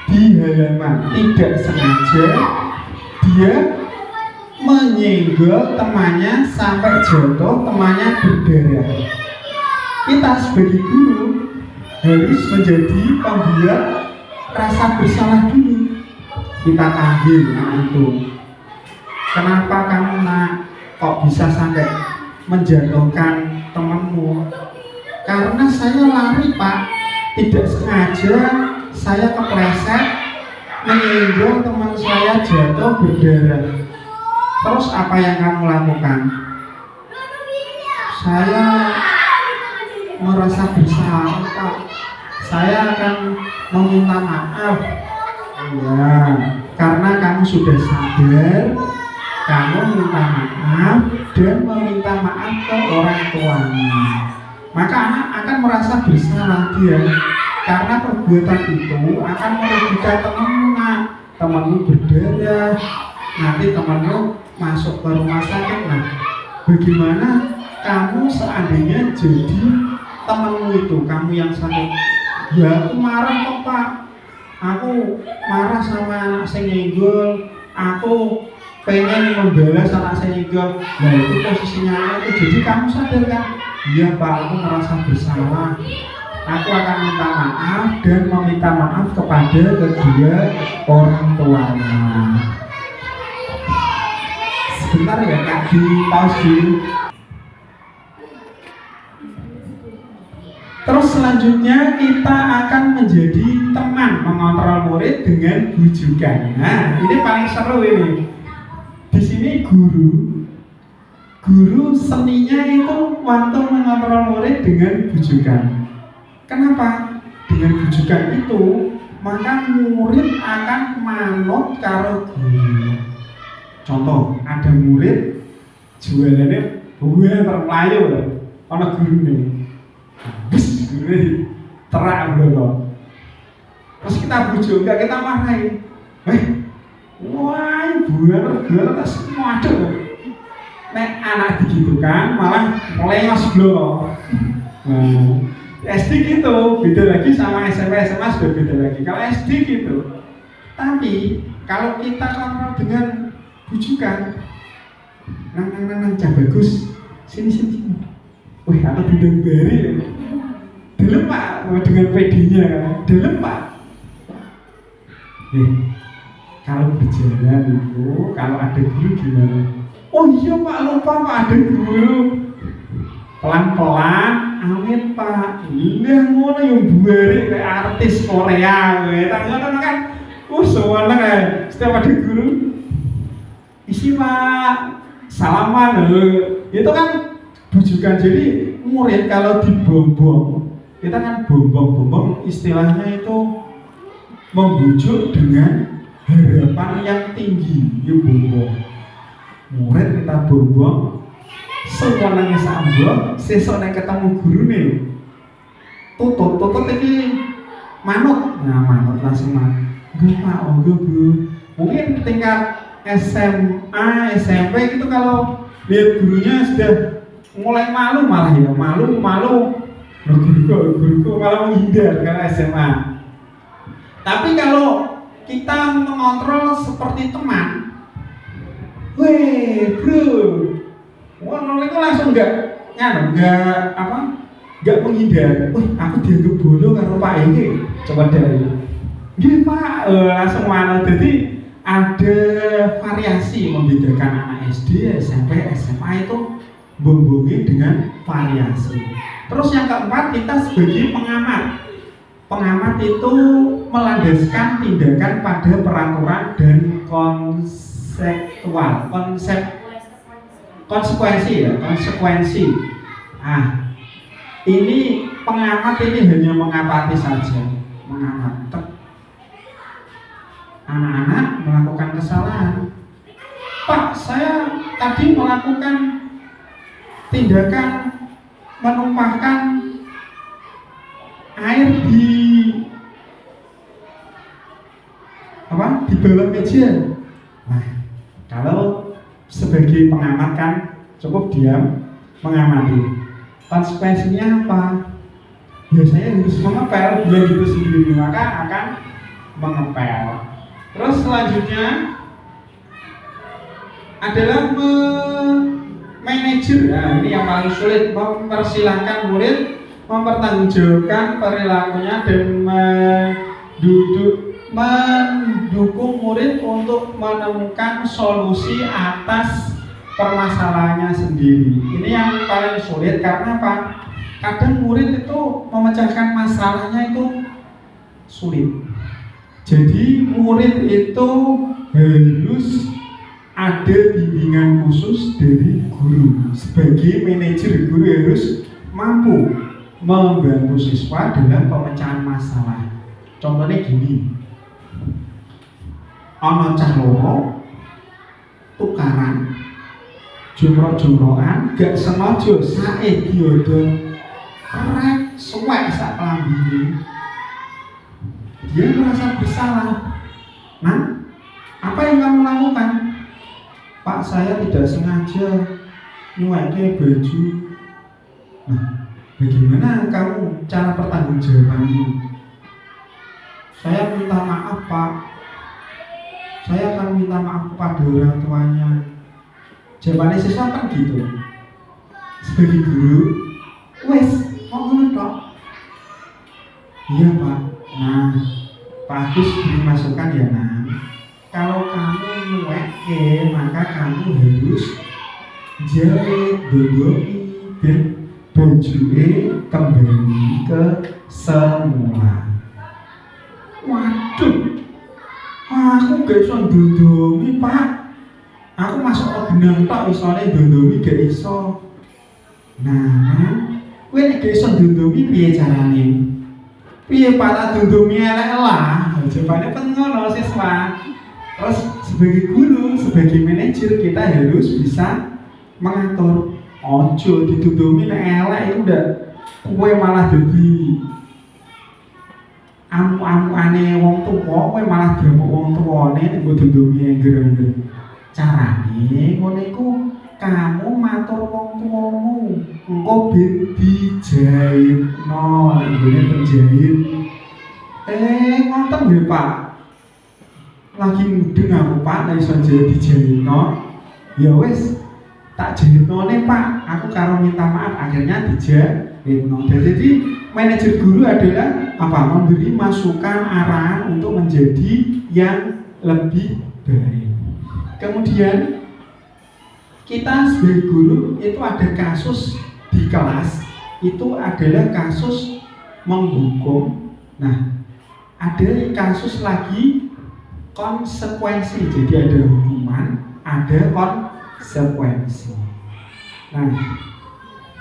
Speaker 3: di halaman, tidak sengaja dia menyenggol temannya sampai jatuh, temannya berdarah. Kita sebagai guru harus menjadi pembuat rasa bersalah dulu. Kita panggil itu, kenapa kamu nak kok bisa sampai menjatuhkan temanmu? Karena saya lari Pak, tidak sengaja saya kepleset, menyenggol teman saya jatuh berdarah. Terus apa yang kamu lakukan? Saya merasa bersalah, Pak. Saya akan meminta maaf. Ya, karena kamu sudah sadar, kamu minta maaf dan meminta maaf ke orang tuanya. Maka anak akan merasa bersalah dia, karena perbuatan itu akan merugikan temanmu. Temanmu berdarah, nanti temanmu masuk ke rumah sakit. Nah, bagaimana kamu seandainya jadi temanmu itu, kamu yang sakit? Ya aku marah kok, Pak. Aku marah sama anak saya nyenggol. Aku pengen membalas anak saya nyenggol. Nah itu posisinya itu. Jadi kamu sadar kan? Iya Pak, aku merasa bersalah. Aku akan minta maaf dan meminta maaf kepada kedua orang tuanya. Sebentar ya Kak, di pause dulu. Terus selanjutnya kita akan menjadi teman mengontrol murid dengan bujukan. Nah, ini paling seru ini. Di sini guru seninya itu waktu mengontrol murid dengan bujukan. Kenapa? Dengan bujukan itu, maka murid akan manut karo guru. Contoh, ada murid jualannya buah termelayu, ana gurune. Bus, guru terak belum. Terus kita bujuk, enggak kita marahin. Wah, buah tak semua ada. Nek anak begitu kan, malah melengos belum. SD gitu, beda lagi sama SMP, SMA sudah beda lagi. Kalau SD gitu, tapi kalau kita kontrol dengan bujukan, nang, cah bagus, sini. Wih, aku bidang bari ya. Dalam Pak, dengan PD-nya kan, dalam Pak. Kalau berjalan itu, kalau ada guru gimana? Oh iya Pak, lupa Pak ada guru. Pelan-pelan, amin Pak. Lihat ngono yang buari kayak artis Korea, tanya kan. Soalnya kan, setiap ada guru, isi Pak, salaman itu kan bujukan. Jadi murid kalau dibombong, kita kan bombong istilahnya itu membujuk dengan harapan yang tinggi, ya bombong. Murid kita bombong, semua nangis ambon, sesok nek ketemu guru nih, tutut ini manut, nah manut langsung manut. Enggak Pak, enggak Bu. Mungkin tingkat SMA, SMP gitu kalau lihat gurunya sudah mulai malu malah ya, malu. Guruku malah menghindar karena SMA. Tapi kalau kita mengontrol seperti teman, weh bro, wah itu langsung nggak menghindar. Wih, aku dianggap bodoh karena Pak ini. Coba dari, gini Pak, langsung mana? Jadi ada variasi membedakan anak SD, SMP, SMA itu bombongi dengan variasi. Terus yang keempat, kita sebagai pengamat. Pengamat itu melandaskan tindakan pada peraturan dan konsekuensi. Nah, ini pengamat ini hanya mengamati saja, mengamati. Anak-anak melakukan kesalahan. Pak, saya tadi melakukan tindakan menumpahkan air di bawah meja. Nah, kalau sebagai pengamat kan cukup diam mengamati. Konsekuensinya apa? Ya saya harus mengepel, dia gitu sendiri, maka akan mengepel. Terus selanjutnya adalah manajer. Nah, ini yang paling sulit, mempersilahkan murid mempertanggungjawabkan perilakunya dan mendukung murid untuk menemukan solusi atas permasalahannya sendiri. Ini yang paling sulit karena apa? Kadang murid itu memecahkan masalahnya itu sulit. Jadi murid itu harus ada bimbingan khusus dari guru. Sebagai manajer, guru harus mampu membantu siswa dalam pemecahan masalah. Contohnya gini, ana cah loro tukaran jumroh-jumrohan gak sengaja sae diodol krek suwek sak kelambine. Dia merasa bersalah. Nah, apa yang kamu lakukan? Pak, saya tidak sengaja nyuweke baju. Nah, bagaimana kamu cara pertanggungjawabanmu? Saya minta maaf, Pak. Saya akan minta maaf kepada orang tuanya. Jawabannya siswa kan gitu. Sebagai guru, wes, mau ngono tok. Iya, Pak. Nah, Pak Agus beri masukan ya, Nak. Kalau kamu nyuweke, maka kamu harus jahit dodoki ben bojone kembali ke semula. Waduh, aku gak iso dodomi, Pak. Aku masuk ke benang tok isone dodomi gak iso. Nah, kowe nek gak iso dodomi piye carane? Piye para dodomi elek lah? Jawabannya kan ngono siswa. Terus sebagai guru, sebagai manajer kita harus bisa mengatur. Ojo dituduhi nek elek itu udah kowe malah jadi amu-amukane wong tuwa, kowe malah diamuk wong tuwane nek mbok dituduhi engger-engger. Carane ngono iku kamu matur wong tuamu, engko ben dijaitno nggone penjahit. Ngoten nggih, Pak. Lagi mudeng aku, Pak, nek iso dijaitno. Ya wis, tak jahitnone, Pak. Aku karo minta maaf akhirnya dijaitno. Jadi manajer guru adalah apa? Memberi masukan arahan untuk menjadi yang lebih baik. Kemudian kita sebagai guru itu ada kasus di kelas, itu adalah kasus menghukum. Nah, ada kasus lagi konsekuensi. Jadi ada hukuman, ada konsekuensi. Nah,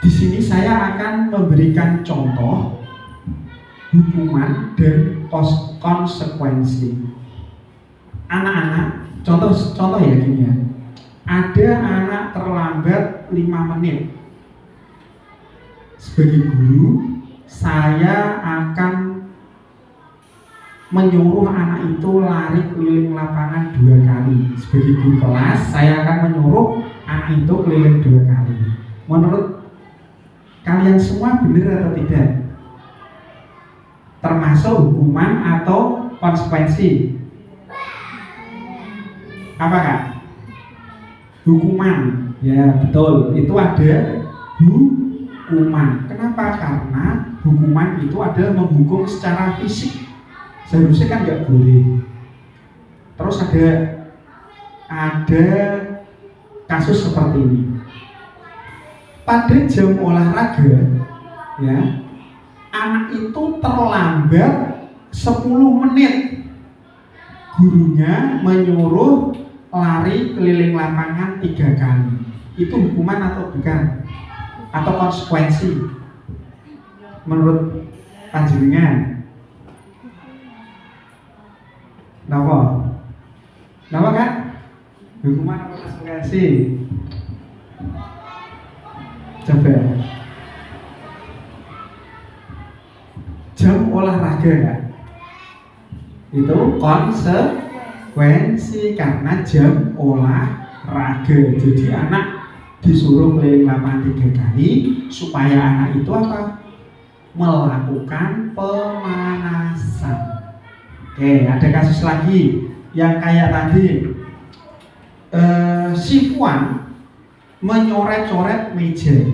Speaker 3: di sini saya akan memberikan contoh hukuman dan konsekuensi. Anak-anak, contoh ya gini ya. Ada anak terlambat 5 menit. Sebagai guru, saya akan menyuruh anak itu lari keliling lapangan 2 kali. Sebagai guru kelas, saya akan menyuruh anak itu keliling 2 kali. Menurut kalian semua benar atau tidak? Termasuk hukuman atau konsekuensi? Apa, Kak? Hukuman. Ya, betul. Itu ada hukuman. Kenapa? Karena hukuman itu adalah menghukum secara fisik. Seharusnya kan nggak boleh. Terus ada kasus seperti ini. Pada jam olahraga, ya, anak itu terlambat 10 menit. Gurunya menyuruh lari keliling lapangan 3 kali. Itu hukuman atau bukan? Atau konsekuensi? Menurut panjenengan? Napa, Kak? Hukuman atau konsekuensi? Coba. Jam olahraga, Kak. Itu konsekuensi karena jam olahraga. Jadi anak disuruh keliling lapangan 3 kali supaya anak itu apa? Melakukan pemanasan. Oke, ada kasus lagi yang kayak tadi. Si Fuan menyoret-coret meja.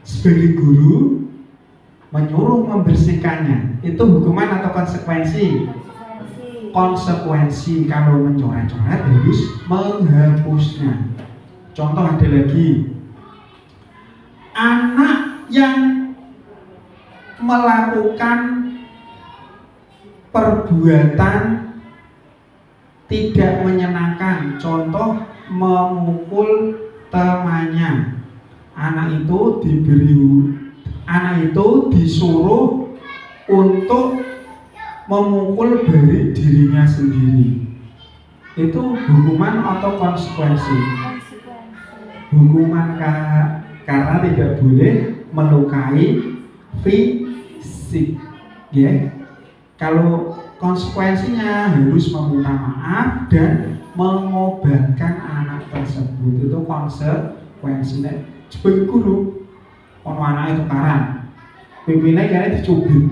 Speaker 3: Sebagai guru menyuruh membersihkannya. Itu hukuman atau konsekuensi? Konsekuensi. Kalau mencoret-coret harus menghapusnya. Contoh ada lagi, anak yang melakukan perbuatan tidak menyenangkan. Contoh, memukul temannya. Anak itu disuruh untuk memukul balik dirinya sendiri. Itu hukuman atau konsekuensi? Hukuman karena tidak boleh melukai fisik, ya. Kalau konsekuensinya harus meminta maaf dan mengobatkan anak tersebut, itu konsekuensinya. Sebagai guru, ono anak itu tukaran, pimpinnya kayaknya dicubit,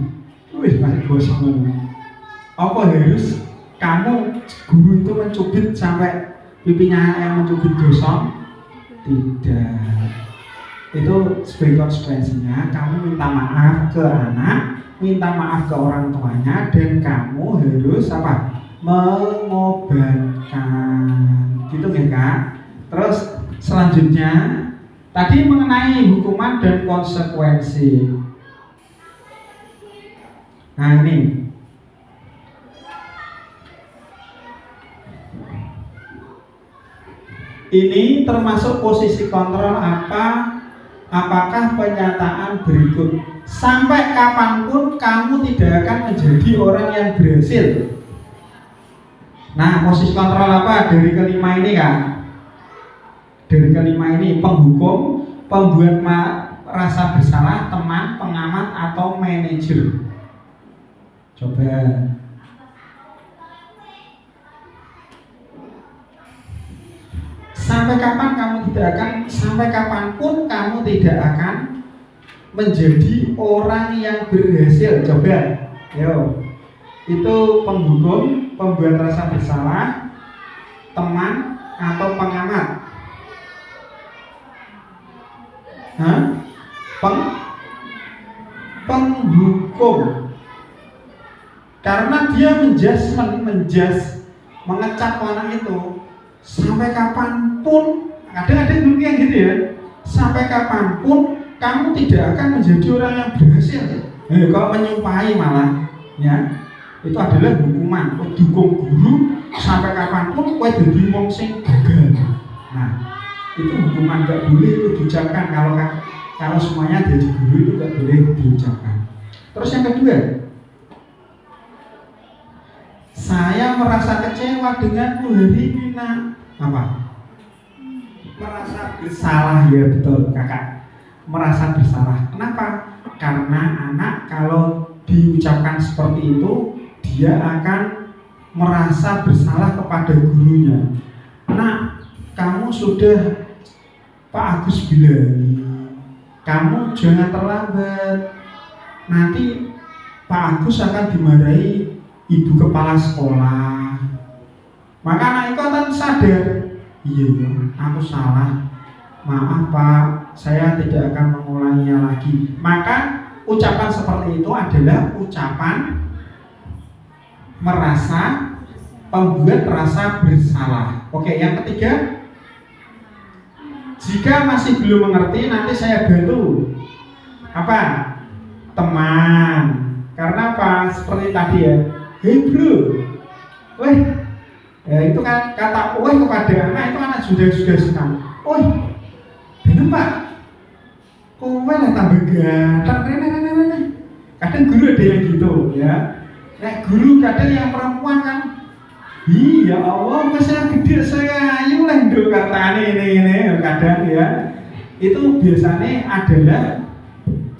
Speaker 3: wih masih gosong. Apa harus kamu guru itu mencubit sampai pipinya yang mencubit gosong? Tidak. Itu sebagai konsekuensinya kamu minta maaf ke anak, minta maaf ke orang tuanya, dan kamu harus apa? Mengobatkan. Gitu ya Kak? Terus selanjutnya tadi mengenai hukuman dan konsekuensi. Nah ini termasuk posisi kontrol apakah pernyataan berikut. Sampai kapanpun kamu tidak akan menjadi orang yang berhasil. Nah, posisi kontrol apa dari kelima ini Kak? Dari kelima ini, penghukum, pembuat rasa bersalah, teman, pengamat, atau manajer. Coba. Sampai kapanpun kamu tidak akan menjadi orang yang berhasil. Coba, yo. Itu penghukum, pembuat rasa bersalah, teman, atau pengamat. Penghukum, karena dia mengecap orang itu. Sampai kapanpun, kadang-kadang dulu yang gitu ya, sampai kapanpun kamu tidak akan menjadi orang yang berhasil. Kalau menyumpahi malah, ya, itu adalah hukuman. Dukung guru sampai kapanpun kowe dadi wong sing gagal. Nah, itu hukuman, nggak boleh itu diucapkan. Kalau semuanya jadi guru itu nggak boleh diucapkan. Terus yang kedua, saya merasa kecewa denganmu hari ini nak. Apa? Merasa bersalah, ya betul kakak. Merasa bersalah. Kenapa? Karena anak kalau diucapkan seperti itu, dia akan merasa bersalah kepada gurunya. Nak, kamu sudah Pak Agus bilang, kamu jangan terlambat. Nanti Pak Agus akan dimarahi ibu kepala sekolah. Maka anak itu akan sadar, iya aku salah, maaf Pak, saya tidak akan mengulanginya lagi. Maka ucapan seperti itu adalah ucapan pembuat rasa bersalah. Oke, yang ketiga, jika masih belum mengerti, nanti saya bantu. Apa? Teman. Karena apa? Seperti tadi ya, hei bro, weh, ya itu kan kata weh kepada anak itu anak sudah senang. Weh, bener Pak, kowe lah tambah ganteng. Kadang guru ada yang gitu ya. Nah guru kadang yang perempuan kan, iya Allah masih gede saya, ayo lah nduk katanya ini kadang ya. Itu biasanya adalah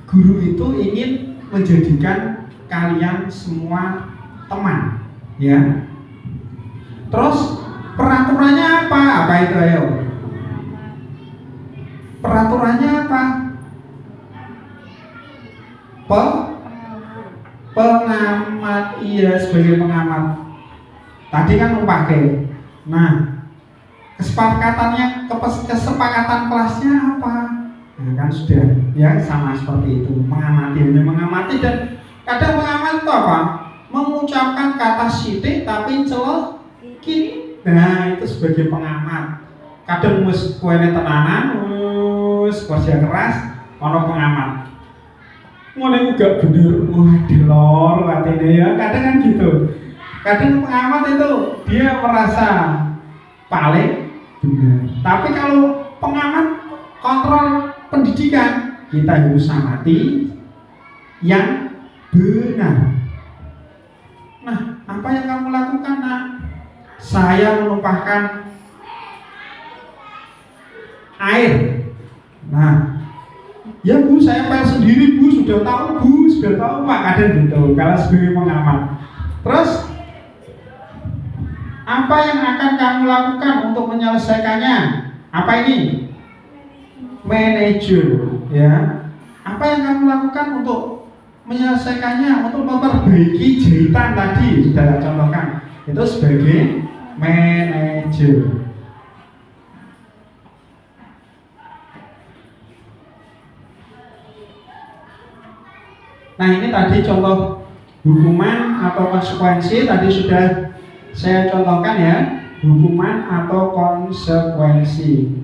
Speaker 3: guru itu ingin menjadikan kalian semua teman, ya. Terus peraturannya apa? Apa itu ayo? Peraturannya apa? Pengamat, iya sebagai pengamat. Tadi kan memakai. Nah, kesepakatan kelasnya apa? Nah, kan sudah ya sama seperti itu. Hanya mengamati dan kadang pengamat itu apa? Mengucapkan kata sitik tapi celokin. Nah, itu sebagai pengamat. Kadang mus kuene tenanan, kerja keras, ono pengamat. Mulai gak bener, wah delor katanya ya, kadang kan gitu. Kadang pengamat itu dia merasa paling benar. Tapi kalau pengamat kontrol pendidikan, kita harus amati yang benar. Nah, apa yang kamu lakukan, nak? Saya menumpahkan air. Nah, ya Bu, saya pel sendiri Bu, sudah tahu Bu, sudah tahu Pak, kadang gitu. Kalau sebagai pengamat. Terus apa yang akan kamu lakukan untuk menyelesaikannya? Apa ini? Manajer, ya. Apa yang kamu lakukan untuk menyelesaikannya, untuk memperbaiki jahitan tadi sudah saya contohkan. Itu sebagai manajer. Nah, ini tadi contoh hukuman atau konsekuensi tadi sudah saya contohkan ya, hukuman atau konsekuensi.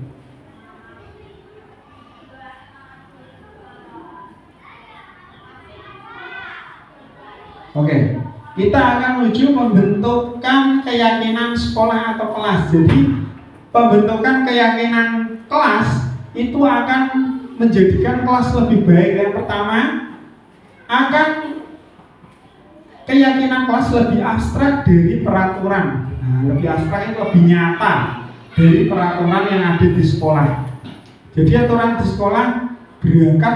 Speaker 3: Oke, kita akan menuju pembentukan keyakinan sekolah atau kelas. Jadi pembentukan keyakinan kelas itu akan menjadikan kelas lebih baik. Yang pertama, akan keyakinan kelas lebih abstrak dari peraturan. Nah, lebih abstrak itu lebih nyata dari peraturan yang ada di sekolah. Jadi aturan di sekolah berangkat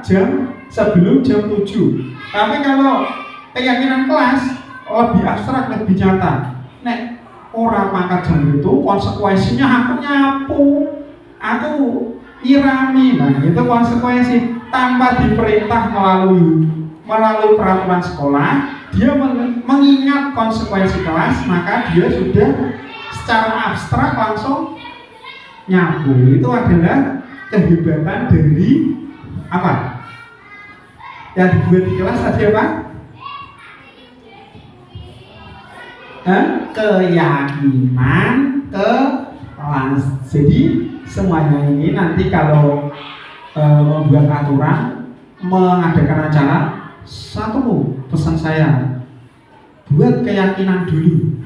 Speaker 3: jam sebelum jam 7. Tapi kalau keyakinan kelas lebih abstrak, lebih nyata. Nek orang mangkat jam itu konsekuensinya aku nyapu, aku irami. Nah, itu konsekuensi tanpa diperintah melalui peraturan sekolah, dia mengingat konsekuensi kelas, maka dia sudah secara abstrak langsung nyapu. Itu adalah kehebatan dari apa? Yang dibuat di kelas tadi apa? Keyakinan kelas. Jadi semuanya ini nanti kalau membuat aturan, mengadakan acara, satu pesan saya, buat keyakinan dulu.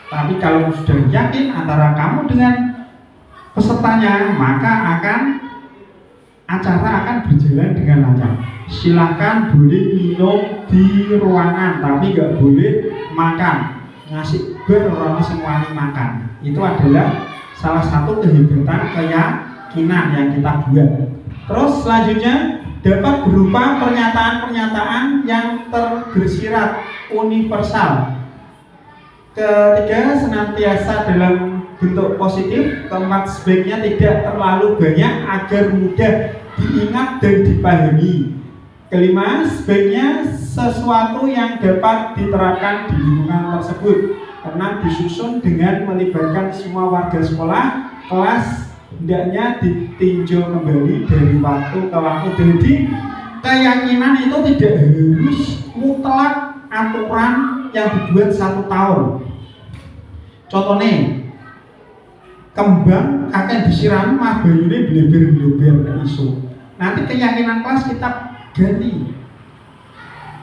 Speaker 3: Tapi kalau sudah yakin antara kamu dengan pesertanya, maka acara akan berjalan dengan lancar. Silahkan boleh minum di ruangan, tapi nggak boleh makan. Ngasih orang semuanya makan. Itu adalah salah satu kehebatan keyakinan yang kita buat. Terus selanjutnya dapat berupa pernyataan-pernyataan yang tersirat universal. Ketiga, senantiasa dalam bentuk positif. Keempat, sebaiknya tidak terlalu banyak agar mudah diingat dan dipahami. Kelima, sebaiknya sesuatu yang dapat diterapkan di lingkungan tersebut. Karena disusun dengan melibatkan semua warga sekolah, kelas hendaknya ditinjau kembali dari waktu ke waktu. Jadi keyakinan itu tidak harus mutlak aturan yang dibuat 1 tahun. Contohnya, kembang akan disiram mah bayune bleber-bleber iso. Nanti keyakinan kelas kita ganti.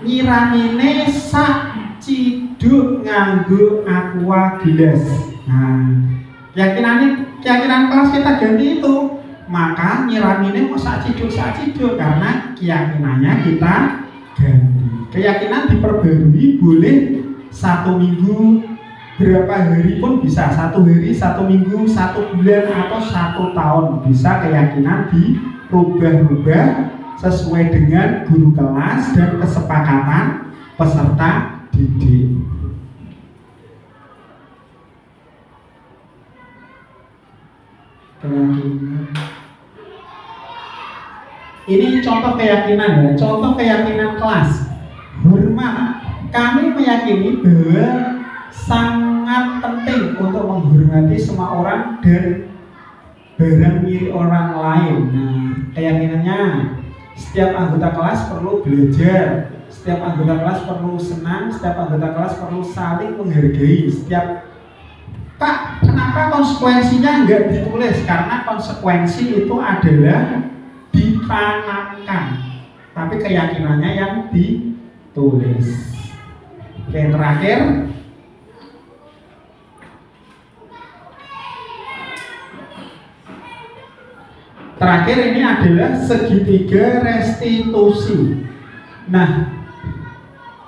Speaker 3: Nyiramine sak ciduk nganggo aqua gelas. Nah, keyakinan kelas kita ganti itu. Maka nyiramine kok sak ciduk karena keyakinannya kita ganti. Keyakinan diperbarui boleh 1 minggu, berapa hari pun bisa, 1 hari, 1 minggu, 1 bulan atau 1 tahun bisa keyakinan dirubah-rubah sesuai dengan guru kelas dan kesepakatan peserta didik. Ini contoh keyakinan ya, contoh keyakinan kelas. Hormat. Kami meyakini bahwa sangat penting untuk menghormati semua orang dan barang milik orang lain. Nah, keyakinannya setiap anggota kelas perlu belajar, setiap anggota kelas perlu senang, setiap anggota kelas perlu saling menghargai. Pak, kenapa konsekuensinya enggak ditulis? Karena konsekuensi itu adalah ditanamkan, tapi keyakinannya yang ditulis. Oke, terakhir. Terakhir ini adalah segitiga restitusi. Nah,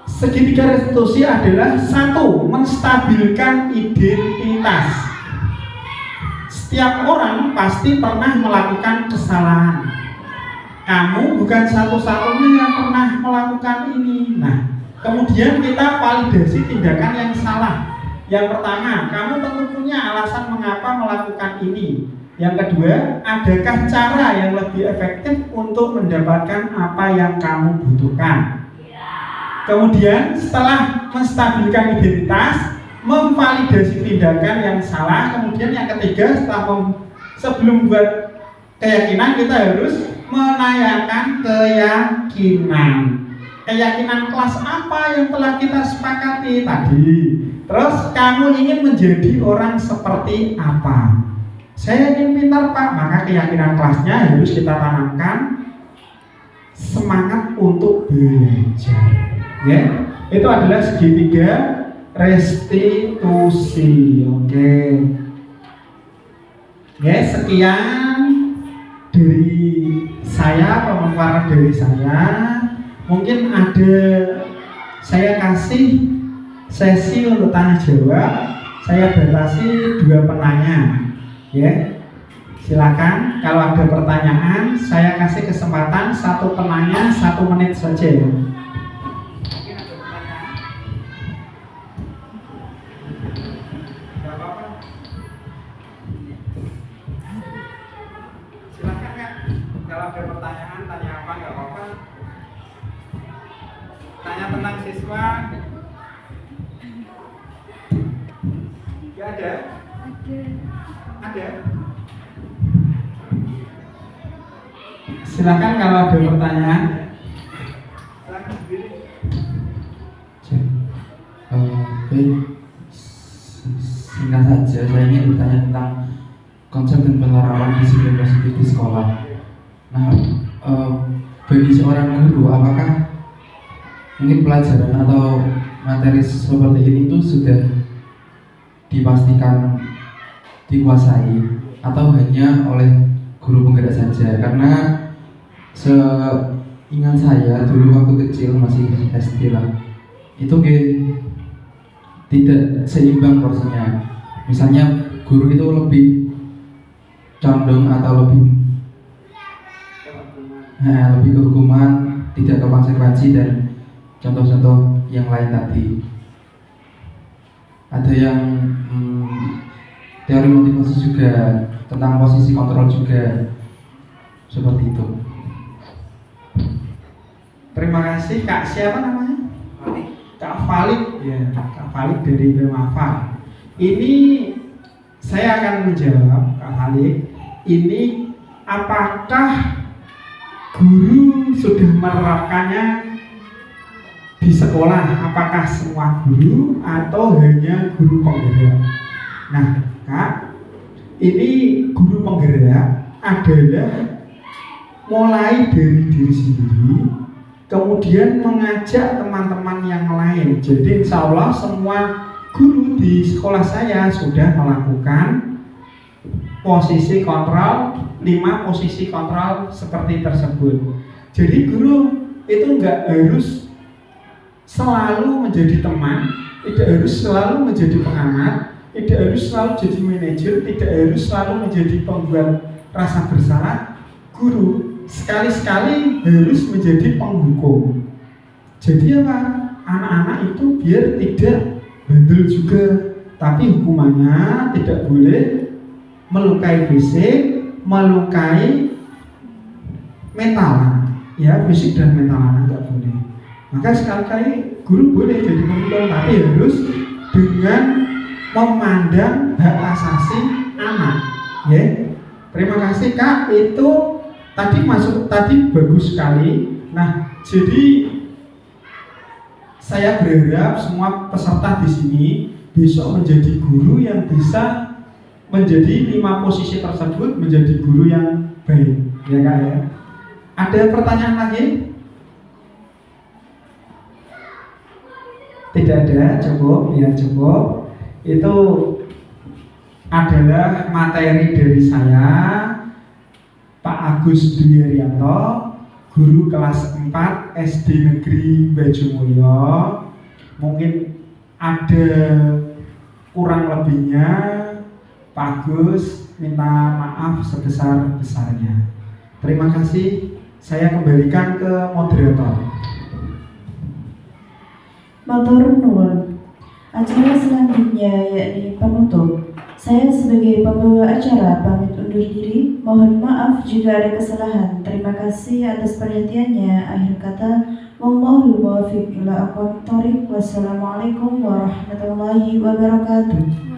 Speaker 3: segitiga restitusi adalah satu, menstabilkan identitas. Setiap orang pasti pernah melakukan kesalahan. Kamu bukan satu-satunya yang pernah melakukan ini. Nah, kemudian kita validasi tindakan yang salah. Yang pertama, kamu tentu punya alasan mengapa melakukan ini. Yang kedua, adakah cara yang lebih efektif untuk mendapatkan apa yang kamu butuhkan? Kemudian setelah menstabilkan identitas, memvalidasi tindakan yang salah. Kemudian yang ketiga, sebelum buat keyakinan, kita harus menanyakan keyakinan. Keyakinan kelas apa yang telah kita sepakati tadi? Terus kamu ingin menjadi orang seperti apa? Saya ingin pintar, Pak. Maka keyakinan kelasnya harus kita tanamkan semangat untuk belajar. Ya, itu adalah segitiga restitusi. Oke. Ya, sekian dari saya, pemaparan dari saya. Mungkin ada, saya kasih sesi untuk tanya jawab. Saya batasi 2 penanya. Ya, silakan kalau ada pertanyaan, saya kasih kesempatan 1 penanya 1 menit saja. Silakan Kak, kalau ada pertanyaan tanya apa nggak apa-apa. Tanya tentang siswa. Nggak ada? Ada. Silakan kalau ada pertanyaan. Silakan sendiri.
Speaker 5: Singkat saja, saya ingin bertanya tentang konsep dan penerapan disiplin positif di sekolah. Nah, bagi seorang guru, apakah mungkin pelajaran atau materi seperti ini itu sudah dipastikan dikuasai atau hanya oleh guru penggerak saja? Karena seingat saya dulu waktu kecil masih SD lah, itu tidak seimbang porsinya. Misalnya guru itu lebih condong atau lebih ke hukuman, tidak ke konsekuensi dan contoh-contoh yang lain tadi. Ada yang teori motivasi juga, tentang posisi kontrol juga, seperti itu.
Speaker 3: Terima kasih Kak, siapa namanya? Kak Valid. Ya, Kak Valid dari BMAFA. Ini saya akan menjawab Kak Valid. Ini apakah guru sudah menerapkannya di sekolah? Apakah semua guru atau hanya guru penggerak? Nah, Kak, ini guru penggerak adalah mulai dari diri sendiri, kemudian mengajak teman-teman yang lain. Jadi insya Allah semua guru di sekolah saya sudah melakukan posisi kontrol, 5 posisi kontrol seperti tersebut. Jadi guru itu nggak harus selalu menjadi teman, tidak harus selalu menjadi pengamat, tidak harus selalu jadi manajer, tidak harus selalu menjadi pembuat rasa bersalah. Guru sekali-sekali harus menjadi penghukum. Jadi apa? Anak-anak itu biar tidak bandel juga, tapi hukumannya tidak boleh melukai fisik, melukai mental, ya fisik dan mental tidak boleh. Maka sekali-kali guru boleh jadi pemukul, tapi harus dengan memandang hak asasi anak. Ya, terima kasih Kak. Itu tadi bagus sekali. Nah, jadi saya berharap semua peserta di sini besok menjadi guru yang bisa menjadi 5 posisi tersebut, menjadi guru yang baik, ya Kak ya. Ada pertanyaan lagi? Tidak ada, cukup, ya cukup. Itu adalah materi dari saya, Pak Agus Dwi Haryanto, guru kelas 4 SD Negeri Bajomulyo. Mungkin ada kurang lebihnya, Pak Agus minta maaf sebesar-besarnya. Terima kasih. Saya kembalikan ke moderator.
Speaker 1: Matur nuwun. Acara selanjutnya yakni penutup. Saya sebagai pembawa acara pamit undur diri. Mohon maaf jika ada kesalahan. Terima kasih atas perhatiannya. Akhir kata, wallahul muwaffiq ila aqwamit thoriq. Wassalamualaikum warahmatullahi wabarakatuh.